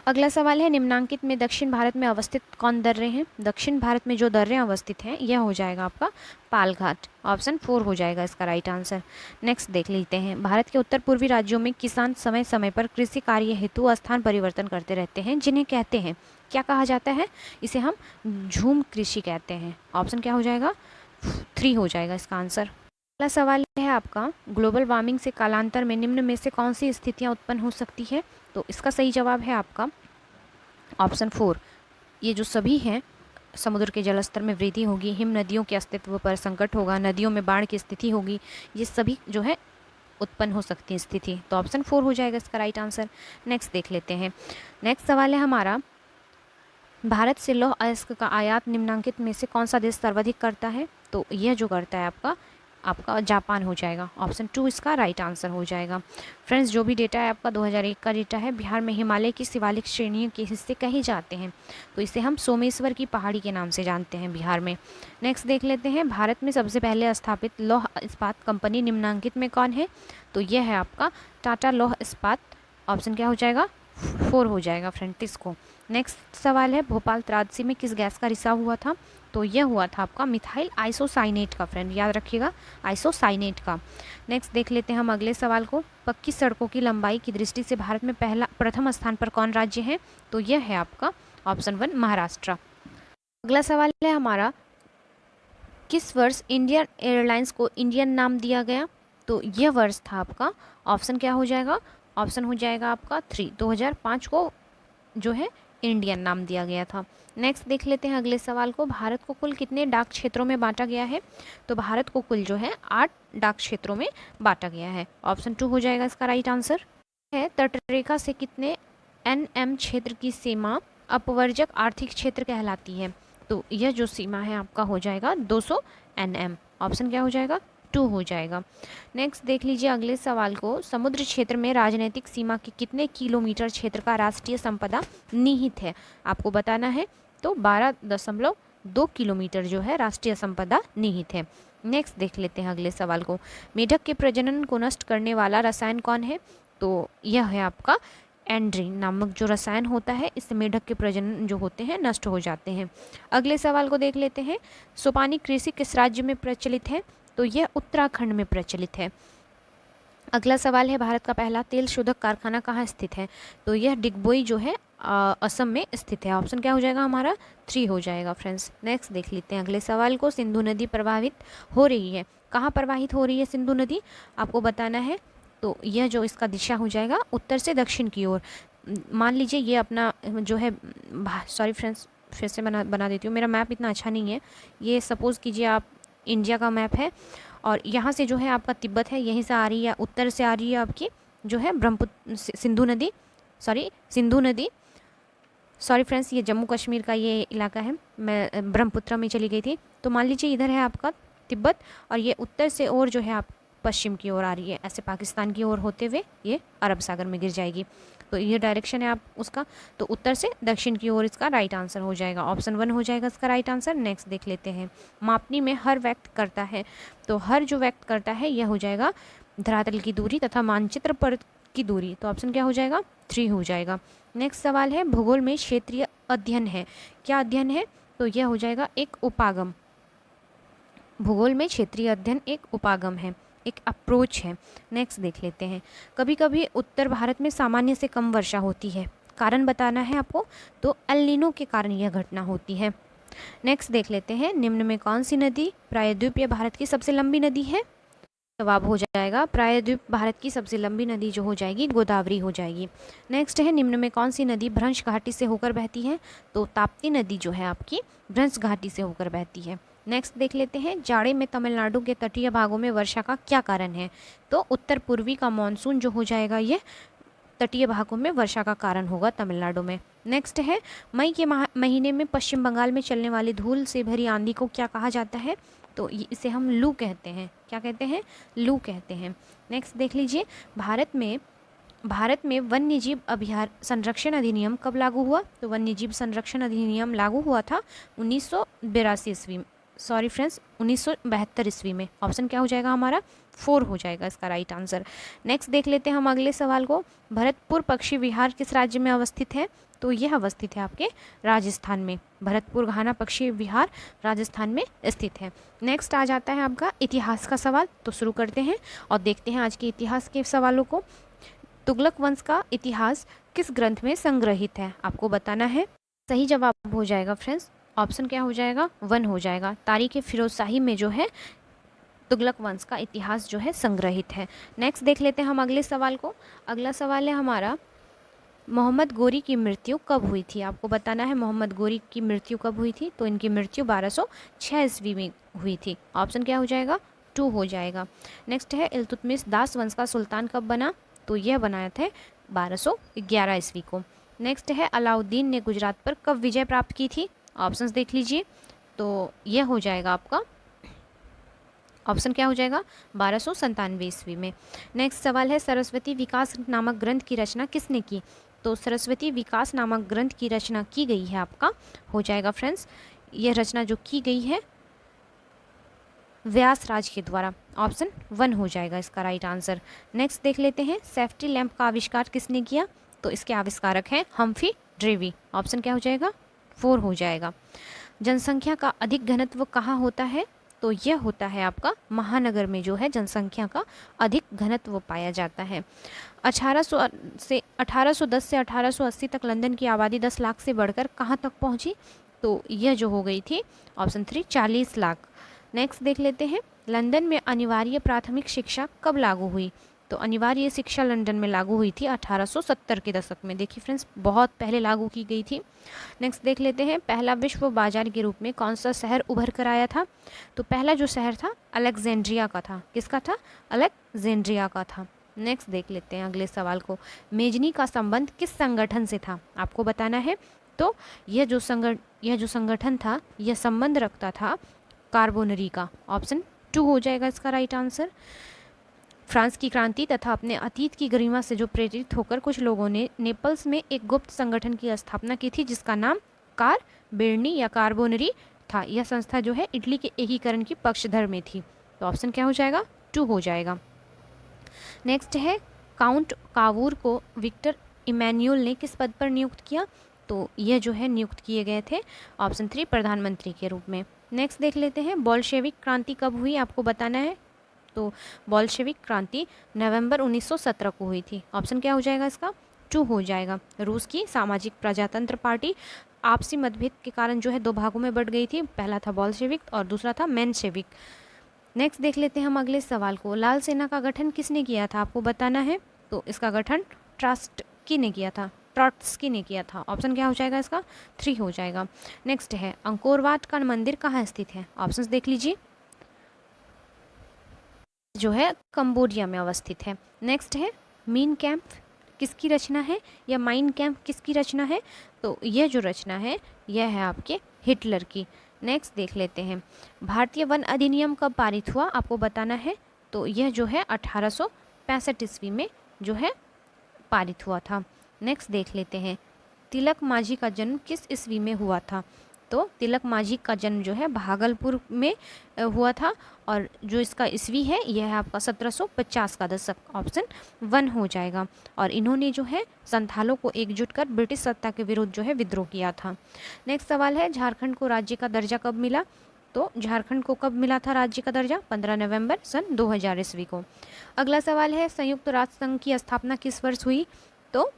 अगला सवाल है, निम्नांकित में दक्षिण भारत में अवस्थित कौन दर्रे हैं? दक्षिण भारत में जो दर्रे अवस्थित हैं यह हो जाएगा आपका पाल घाट। ऑप्शन 4 हो जाएगा इसका राइट आंसर। नेक्स्ट देख लेते हैं, भारत के उत्तर पूर्वी राज्यों में किसान समय समय पर कृषि कार्य हेतु स्थान परिवर्तन करते रहते हैं, जिन्हें कहते हैं, क्या कहा जाता है? इसे हम झूम कृषि कहते हैं। ऑप्शन क्या हो जाएगा? 3 हो जाएगा इसका आंसर। अगला सवाल है आपका, ग्लोबल वार्मिंग से कालांतर में निम्न में से कौन सी स्थितियां उत्पन्न हो सकती है? तो इसका सही जवाब है आपका ऑप्शन 4। ये जो सभी हैं, समुद्र के जलस्तर में वृद्धि होगी, हिम नदियों के अस्तित्व पर संकट होगा, नदियों में बाढ़ की स्थिति होगी, ये सभी जो है उत्पन्न हो सकती है स्थिति, तो ऑप्शन 4 हो जाएगा इसका राइट आंसर। नेक्स्ट देख लेते हैं। नेक्स्ट सवाल है हमारा, भारत से लौह अयस्क का आयात निम्नांकित में से कौन सा देश सर्वाधिक करता है? तो यह जो करता है आपका जापान हो जाएगा। ऑप्शन 2 इसका राइट आंसर हो जाएगा। फ्रेंड्स, जो भी डेटा है आपका 2001 का डेटा है। बिहार में हिमालय की शिवालिक श्रेणियों के हिस्से कहे जाते हैं, तो इसे हम सोमेश्वर की पहाड़ी के नाम से जानते हैं बिहार में। नेक्स्ट देख लेते हैं, भारत में सबसे पहले स्थापित लौह इस्पात कंपनी निम्नांकित में कौन है? तो यह है आपका टाटा लौह इस्पात। ऑप्शन क्या हो जाएगा? 4 हो जाएगा फ्रेंड इसको। नेक्स्ट सवाल है, भोपाल त्रासदी में किस गैस का रिसाव हुआ था? तो यह हुआ था आपका मिथाइल आइसोसाइनेट का। फ्रेंड याद रखिएगा, आइसोसाइनेट का। नेक्स्ट देख लेते हैं हम अगले सवाल को, पक्की सड़कों की लंबाई की दृष्टि से भारत में प्रथम स्थान पर कौन राज्य है? तो यह है आपका ऑप्शन 1 महाराष्ट्र। अगला सवाल है हमारा, किस वर्ष इंडियन एयरलाइंस को इंडियन नाम दिया गया? तो यह वर्ष था आपका, ऑप्शन क्या हो जाएगा? ऑप्शन हो जाएगा आपका 3, 2005 को जो है इंडियन नाम दिया गया था। नेक्स्ट देख लेते हैं अगले सवाल को, भारत को कुल कितने डाक क्षेत्रों में बांटा गया है? तो भारत को कुल जो है 8 डाक क्षेत्रों में बांटा गया है। ऑप्शन 2 हो जाएगा इसका राइट आंसर। है तटरेखा से कितने NM क्षेत्र की सीमा अपवर्जक आर्थिक क्षेत्र कहलाती है? तो यह जो सीमा है आपका हो जाएगा 200 NM। ऑप्शन क्या हो जाएगा? 2 हो जाएगा। नेक्स्ट देख लीजिए अगले सवाल को, समुद्र क्षेत्र में राजनीतिक सीमा के कितने किलोमीटर क्षेत्र का राष्ट्रीय संपदा निहित है? आपको बताना है। तो 12.2 किलोमीटर जो है राष्ट्रीय संपदा निहित है। नेक्स्ट देख लेते हैं अगले सवाल को, मेढक के प्रजनन को नष्ट करने वाला रसायन कौन है? तो यह है आपका एंड्रीन नामक जो रसायन होता है, इससे मेढक के प्रजनन जो होते हैं नष्ट हो जाते हैं। अगले सवाल को देख लेते हैं, सोपानी कृषि किस राज्य में प्रचलित है? तो यह उत्तराखंड में प्रचलित है। अगला सवाल है, भारत का पहला तेल शोधक कारखाना कहाँ स्थित है? तो यह डिगबोई जो है असम में स्थित है। ऑप्शन क्या हो जाएगा हमारा? 3 हो जाएगा फ्रेंड्स। नेक्स्ट देख लेते हैं अगले सवाल को, सिंधु नदी प्रवाहित हो रही है, कहाँ प्रवाहित हो रही है सिंधु नदी? आपको बताना है। तो यह जो इसका दिशा हो जाएगा उत्तर से दक्षिण की ओर। मान लीजिए ये अपना जो है, सॉरी फ्रेंड्स फिर से बना देती हूँ, मेरा मैप इतना अच्छा नहीं है। ये सपोज़ कीजिए आप इंडिया का मैप है और यहाँ से जो है आपका तिब्बत है, यहीं से आ रही है, उत्तर से आ रही है आपकी जो है सिंधु नदी। सॉरी फ्रेंड्स, ये जम्मू कश्मीर का ये इलाका है, मैं ब्रह्मपुत्र में चली गई थी। तो मान लीजिए इधर है आपका तिब्बत और ये उत्तर से और जो है आप पश्चिम की ओर आ रही है, ऐसे पाकिस्तान की ओर होते हुए ये अरब सागर में गिर जाएगी। तो ये डायरेक्शन है आप उसका, तो उत्तर से दक्षिण की ओर इसका राइट आंसर हो जाएगा। ऑप्शन 1 हो जाएगा इसका राइट आंसर। नेक्स्ट देख लेते हैं, मापनी में हर व्यक्त करता है। तो हर जो व्यक्त करता है यह हो जाएगा धरातल की दूरी तथा मानचित्र पर की दूरी। तो ऑप्शन क्या हो जाएगा? 3 हो जाएगा। नेक्स्ट सवाल है, भूगोल में क्षेत्रीय अध्ययन है, क्या अध्ययन है? तो यह हो जाएगा एक उपागम। भूगोल में क्षेत्रीय अध्ययन एक उपागम है, एक अप्रोच है। नेक्स्ट देख लेते हैं, कभी कभी उत्तर भारत में सामान्य से कम वर्षा होती है, कारण बताना है आपको। तो एल नीनो के कारण यह घटना होती है। नेक्स्ट देख लेते हैं, निम्न में कौन सी नदी प्रायद्वीपीय भारत की सबसे लंबी नदी है? जवाब हो जाएगा प्रायद्वीप भारत की सबसे लंबी नदी जो हो जाएगी गोदावरी हो जाएगी। नेक्स्ट है, निम्न में कौन सी नदी भ्रंश घाटी से होकर बहती है? तो ताप्ती नदी जो है आपकी भ्रंश घाटी से होकर बहती है। नेक्स्ट देख लेते हैं, जाड़े में तमिलनाडु के तटीय भागों में वर्षा का क्या कारण है? तो उत्तर पूर्वी का मानसून जो हो जाएगा ये तटीय भागों में वर्षा का कारण होगा तमिलनाडु में। नेक्स्ट है, मई के महीने में पश्चिम बंगाल में चलने वाली धूल से भरी आंधी को क्या कहा जाता है? तो इसे हम लू कहते हैं। क्या कहते हैं? लू कहते हैं। नेक्स्ट देख लीजिए, भारत में वन्य जीव अभयारण्य संरक्षण अधिनियम कब लागू हुआ? तो वन्य जीव संरक्षण अधिनियम लागू हुआ था 1982 ईस्वी में, सॉरी फ्रेंड्स 1972 ईस्वी में। ऑप्शन क्या हो जाएगा हमारा? 4 हो जाएगा इसका राइट आंसर। नेक्स्ट देख लेते हैं हम अगले सवाल को, भरतपुर पक्षी विहार किस राज्य में अवस्थित है? तो यह अवस्थित है आपके राजस्थान में। भरतपुर घाना पक्षी विहार राजस्थान में स्थित है। नेक्स्ट आ जाता है आपका इतिहास का सवाल। तो शुरू करते हैं और देखते हैं आज के इतिहास के सवालों को। तुगलक वंश का इतिहास किस ग्रंथ में संग्रहित है? आपको बताना है। सही जवाब हो जाएगा फ्रेंड्स, ऑप्शन क्या हो जाएगा? 1 हो जाएगा। तारीख फिरोजशाही में जो है तुगलक वंश का इतिहास जो है संग्रहित है। नेक्स्ट देख लेते हैं हम अगले सवाल को। अगला सवाल है हमारा, मोहम्मद गोरी की मृत्यु कब हुई थी? आपको बताना है मोहम्मद गोरी की मृत्यु कब हुई थी। तो इनकी मृत्यु 1206 ईस्वी में हुई थी। ऑप्शन क्या हो जाएगा? 2 हो जाएगा। नेक्स्ट है इल्तुतमिश दास वंश का सुल्तान कब बना, तो यह बनाया था 1211 ईस्वी को। नेक्स्ट है अलाउद्दीन ने गुजरात पर कब विजय प्राप्त की थी, ऑप्शंस देख लीजिए। तो यह हो जाएगा आपका ऑप्शन क्या हो जाएगा 1297 ईस्वी में। नेक्स्ट सवाल है सरस्वती विकास नामक ग्रंथ की रचना किसने की, तो सरस्वती विकास नामक ग्रंथ की रचना की गई है आपका हो जाएगा फ्रेंड्स, यह रचना जो की गई है व्यासराज के द्वारा, ऑप्शन 1 हो जाएगा इसका राइट आंसर। नेक्स्ट देख लेते हैं सेफ्टी लैंप का आविष्कार किसने किया, तो इसके आविष्कारक हैं हम्फ्री डेवी, ऑप्शन क्या हो जाएगा 4 हो जाएगा। जनसंख्या का अधिक घनत्व कहाँ होता है, तो यह होता है आपका महानगर में जो है जनसंख्या का अधिक घनत्व पाया जाता है। 1810 से 1880 तक लंदन की आबादी 10 लाख से बढ़कर कहाँ तक पहुँची, तो यह जो हो गई थी ऑप्शन 3 40 लाख। नेक्स्ट देख लेते हैं लंदन में अनिवार्य प्राथमिक शिक्षा कब लागू हुई, तो अनिवार्य शिक्षा लंदन में लागू हुई थी 1870 के दशक में, देखिए फ्रेंड्स बहुत पहले लागू की गई थी। नेक्स्ट देख लेते हैं पहला विश्व बाजार के रूप में कौन सा शहर उभर कर आया था, तो पहला जो शहर था अलेक्जेंड्रिया का था, किसका था अलेक्जेंड्रिया का था। नेक्स्ट देख लेते हैं अगले सवाल को, मेजनी का संबंध किस संगठन से था, आपको बताना है। तो यह जो संगठन था यह संबंध रखता था कार्बोनरी का, ऑप्शन 2 हो जाएगा इसका राइट आंसर। फ्रांस की क्रांति तथा अपने अतीत की गरिमा से जो प्रेरित होकर कुछ लोगों ने नेपल्स में एक गुप्त संगठन की स्थापना की थी जिसका नाम कार्बेर्नी या कार्बोनरी था। यह संस्था जो है इटली के एकीकरण की पक्षधर में थी, तो ऑप्शन क्या हो जाएगा 2 हो जाएगा। नेक्स्ट है काउंट कावूर को विक्टर इमैनुअल ने किस पद पर नियुक्त किया, तो यह जो है नियुक्त किए गए थे ऑप्शन 3 प्रधानमंत्री के रूप में। नेक्स्ट देख लेते हैं बोल्शेविक क्रांति कब हुई, आपको बताना है। तो बोल्शेविक क्रांति नवंबर 1917 को हुई थी, ऑप्शन क्या हो जाएगा इसका 2 हो जाएगा। रूस की सामाजिक प्रजातंत्र पार्टी आपसी मतभेद के कारण जो है 2 भागों में बढ़ गई थी, पहला था बोल्शेविक और दूसरा था मेंशेविक। नेक्स्ट देख लेते हैं हम अगले सवाल को, लाल सेना का गठन किसने किया था, आपको बताना है। तो इसका गठन ट्रॉट्स्की ने किया था, ट्रॉट्स्की ने किया था, ऑप्शन क्या हो जाएगा इसका 3 हो जाएगा। नेक्स्ट है अंकोरवाट का मंदिर कहाँ स्थित है, ऑप्शंस देख लीजिए, जो है कंबोडिया में अवस्थित है। नेक्स्ट है मीन कैंप किसकी रचना है या माइन कैंप किसकी रचना है, तो यह जो रचना है यह है आपके हिटलर की। नेक्स्ट देख लेते हैं भारतीय वन अधिनियम कब पारित हुआ, आपको बताना है। तो यह जो है 1865 ईस्वी में जो है पारित हुआ था। नेक्स्ट देख लेते हैं तिलक मांझी का जन्म किस ईस्वी में हुआ था, तो तिलक मांझी का जन्म जो है भागलपुर में हुआ था और जो इसका ईस्वी है यह है आपका 1750 का दशक, ऑप्शन 1 हो जाएगा। और इन्होंने जो है संथालों को एकजुट कर ब्रिटिश सत्ता के विरुद्ध जो है विद्रोह किया था। नेक्स्ट सवाल है झारखंड को राज्य का दर्जा कब मिला, तो झारखंड को कब मिला था राज्य का दर्जा 15 नवंबर सन 2000 ईस्वी को। अगला सवाल है संयुक्त राष्ट्र संघ की स्थापना किस वर्ष हुई, तो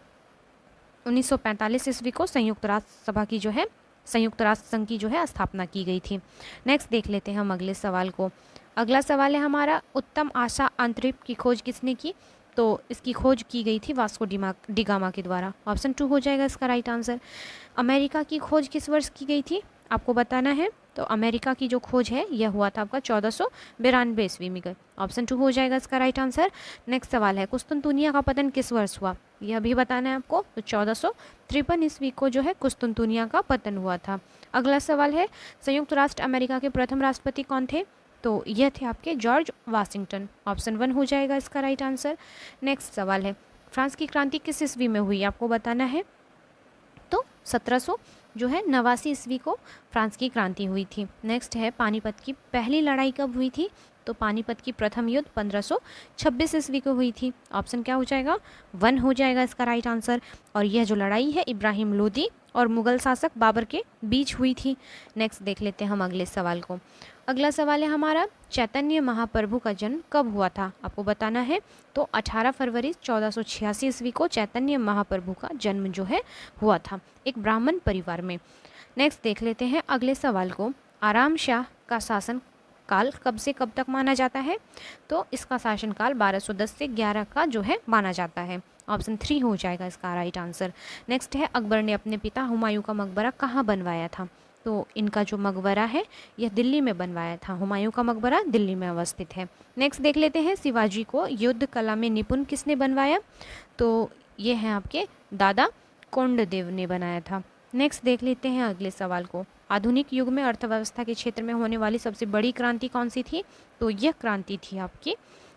1945 ईस्वी को संयुक्त राष्ट्र सभा की जो है संयुक्त राष्ट्र संघ की जो है स्थापना की गई थी। नेक्स्ट देख लेते हैं हम अगले सवाल को। अगला सवाल है हमारा उत्तम आशा अंतरिक्ष की खोज किसने की, तो इसकी खोज की गई थी वास्को डिगामा के द्वारा, ऑप्शन 2 हो जाएगा इसका राइट आंसर। अमेरिका की खोज किस वर्ष की गई थी, आपको बताना है। तो अमेरिका की जो खोज है यह हुआ था आपका 1492 ईस्वी में, ऑप्शन 2 हो जाएगा इसका राइट आंसर। नेक्स्ट सवाल है कुस्तुनतुनिया का पतन किस वर्ष हुआ, यह भी बताना है आपको। तो 1453 ईस्वी को जो है कुस्तुनतुनिया का पतन हुआ था। अगला सवाल है संयुक्त राष्ट्र अमेरिका के प्रथम राष्ट्रपति कौन थे, तो यह थे आपके जॉर्ज वाशिंगटन, ऑप्शन 1 हो जाएगा इसका राइट आंसर। नेक्स्ट सवाल है फ्रांस की क्रांति किस ईस्वी में हुई, आपको बताना है। तो 1700 जो है 89 ईस्वी को फ्रांस की क्रांति हुई थी। नेक्स्ट है पानीपत की पहली लड़ाई कब हुई थी, तो पानीपत की प्रथम युद्ध 1526 ईस्वी को हुई थी, ऑप्शन क्या हो जाएगा 1 हो जाएगा इसका राइट आंसर। और यह जो लड़ाई है इब्राहिम लोदी और मुगल शासक बाबर के बीच हुई थी। नेक्स्ट देख लेते हैं हम अगले सवाल को। अगला सवाल है हमारा चैतन्य महाप्रभु का जन्म कब हुआ था, आपको बताना है। तो 18 फरवरी 1486 ईस्वी को चैतन्य महाप्रभु का जन्म जो है हुआ था एक ब्राह्मण परिवार में। नेक्स्ट देख लेते हैं अगले सवाल को। आराम शाह का शासन काल कब से कब तक माना जाता है, तो इसका शासनकाल 1210 से 11 का जो है माना जाता है, ऑप्शन 3 हो जाएगा इसका राइट आंसर। नेक्स्ट है अकबर ने अपने पिता हुमायूं का मकबरा कहाँ बनवाया था, तो इनका जो मकबरा है यह दिल्ली में बनवाया था। हुमायूं का मकबरा दिल्ली में अवस्थित है। नेक्स्ट देख लेते हैं, शिवाजी को युद्ध कला में निपुण किसने बनवाया? तो ये हैं आपके दादा कोंडदेव ने बनाया था। नेक्स्ट देख लेते हैं अगले सवाल को, आधुनिक युग में अर्थव्यवस्था के क्षेत्र में होने वाली सबसे बड़ी क्रांति कौन सी थी? तो यह क्रांति थी आपकी,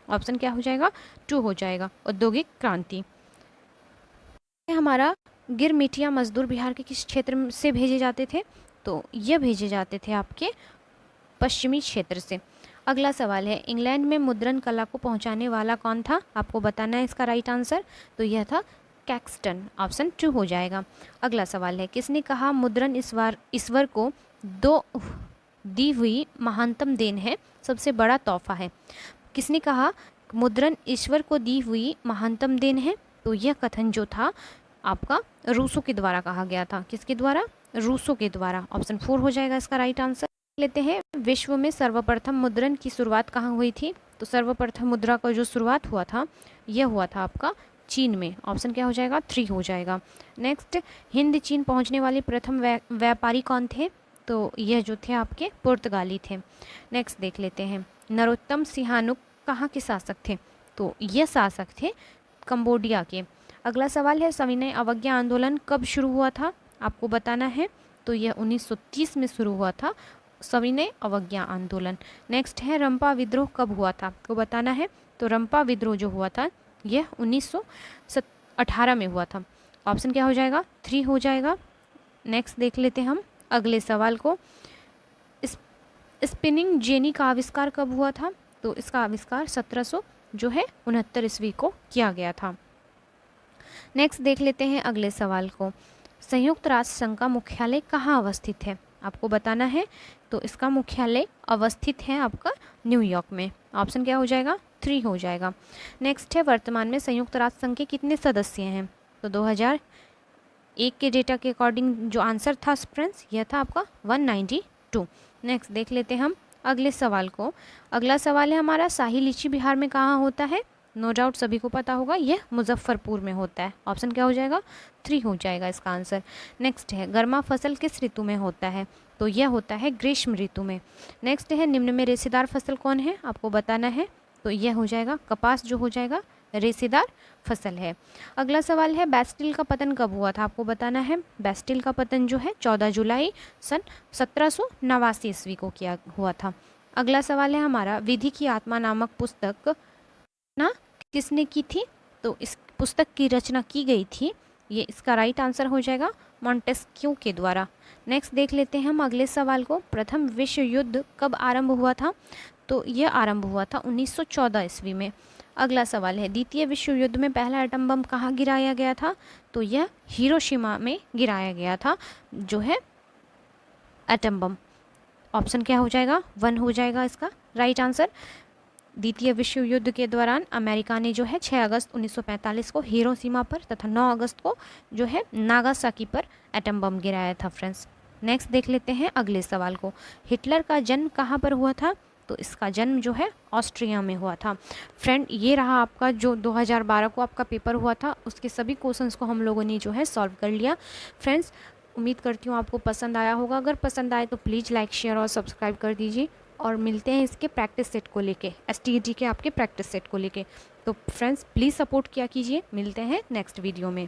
ऑप्शन क्या हो जाएगा? 2 हो जाएगा, औद्योगिक क्रांति। हमारा गिरमिटिया मजदूर बिहार के किस क्षेत्र से भेजे जाते थे? तो ये भेजे जाते थे आपके पश्चिमी क्षेत्र से। अगला सवाल है, इंग्लैंड में मुद्रण कला को पहुंचाने वाला कौन था? आपको बताना है इसका राइट आंसर। तो यह था कैक्सटन, ऑप्शन 2 हो जाएगा। अगला सवाल है, किसने कहा मुद्रण ईश्वर को दी हुई महानतम देन है, सबसे बड़ा तोहफा है? किसने कहा मुद्रण ईश्वर को दी हुई महानतम देन है? तो यह कथन जो था आपका रूसो के द्वारा कहा गया था। किसके द्वारा? रूसो के द्वारा, ऑप्शन 4 हो जाएगा इसका राइट आंसर। लेते हैं, विश्व में सर्वप्रथम मुद्रण की शुरुआत कहाँ हुई थी? तो सर्वप्रथम मुद्रा का जो शुरुआत हुआ था यह हुआ था आपका चीन में, ऑप्शन क्या हो जाएगा? 3 हो जाएगा। नेक्स्ट, हिंद चीन पहुंचने वाले प्रथम व्यापारी कौन थे? तो यह जो थे आपके पुर्तगाली थे। नेक्स्ट देख लेते हैं, नरोत्तम सिहानुक कहाँ के शासक थे? तो यह शासक थे कंबोडिया के। अगला सवाल है, सविनय अवज्ञा आंदोलन कब शुरू हुआ था? आपको बताना है। तो यह 1930 में शुरू हुआ था, सविनय अवज्ञा आंदोलन। नेक्स्ट है, रंपा विद्रोह कब हुआ था? आपको बताना है। तो रंपा विद्रोह जो हुआ था यह 1918 में हुआ था, ऑप्शन क्या हो जाएगा? 3 हो जाएगा। नेक्स्ट देख लेते हैं हम अगले सवाल को, स्पिनिंग जेनी का आविष्कार कब हुआ था? तो इसका आविष्कार 1769 ईस्वी को किया गया था। नेक्स्ट देख लेते हैं अगले सवाल को, संयुक्त राष्ट्र संघ का मुख्यालय कहाँ अवस्थित है? आपको बताना है। तो इसका मुख्यालय अवस्थित है आपका न्यूयॉर्क में, ऑप्शन क्या हो जाएगा? 3 हो जाएगा। नेक्स्ट है, वर्तमान में संयुक्त राष्ट्र संघ के कितने सदस्य हैं? तो 2001 के डेटा के अकॉर्डिंग जो आंसर था फ्रेंड्स यह था आपका 192। नेक्स्ट देख लेते हैं हम अगले सवाल को। अगला सवाल है हमारा, शाही लीची बिहार में कहाँ होता है? नो डाउट सभी को पता होगा, यह मुजफ्फरपुर में होता है, ऑप्शन क्या हो जाएगा? 3 हो जाएगा इसका आंसर। नेक्स्ट है, गर्मा फसल किस ऋतु में होता है? तो यह होता है ग्रीष्म ऋतु में। नेक्स्ट है, निम्न में रेशेदार फसल कौन है? आपको बताना है। तो यह हो जाएगा कपास, जो हो जाएगा रेशेदार फसल है। अगला सवाल है, बैस्टिल का पतन कब हुआ था? आपको बताना है। बैस्टिल का पतन जो है 14 जुलाई सन 1789 ईस्वी को किया हुआ था। अगला सवाल है हमारा, विधि की आत्मा नामक पुस्तक ना किसने की थी? तो इस पुस्तक की रचना की गई थी, ये इसका राइट आंसर हो जाएगा मॉन्टेस्क्यू के द्वारा। नेक्स्ट देख लेते हैं हम अगले सवाल को, प्रथम विश्व युद्ध कब आरंभ हुआ था? तो यह आरंभ हुआ था 1914 ईस्वी में। अगला सवाल है, द्वितीय विश्व युद्ध में पहला एटम बम कहाँ गिराया गया था? तो यह हिरोशिमा में गिराया गया था, जो है एटम बम, ऑप्शन क्या हो जाएगा? 1 हो जाएगा इसका राइट आंसर। द्वितीय विश्व युद्ध के दौरान अमेरिका ने जो है 6 अगस्त 1945 को हिरोशिमा पर तथा 9 अगस्त को जो है नागासाकी पर एटम बम गिराया था फ्रेंड्स। नेक्स्ट देख लेते हैं अगले सवाल को, हिटलर का जन्म कहाँ पर हुआ था? तो इसका जन्म जो है ऑस्ट्रिया में हुआ था। फ्रेंड, ये रहा आपका जो 2012 को आपका पेपर हुआ था, उसके सभी क्वेश्चंस को हम लोगों ने जो है सॉल्व कर लिया। फ्रेंड्स, उम्मीद करती हूँ आपको पसंद आया होगा। अगर पसंद आए तो प्लीज़ लाइक, शेयर और सब्सक्राइब कर दीजिए। और मिलते हैं इसके प्रैक्टिस सेट को लेके, STET के आपके प्रैक्टिस सेट को लेके। तो फ्रेंड्स प्लीज़ सपोर्ट किया कीजिए। मिलते हैं नेक्स्ट वीडियो में।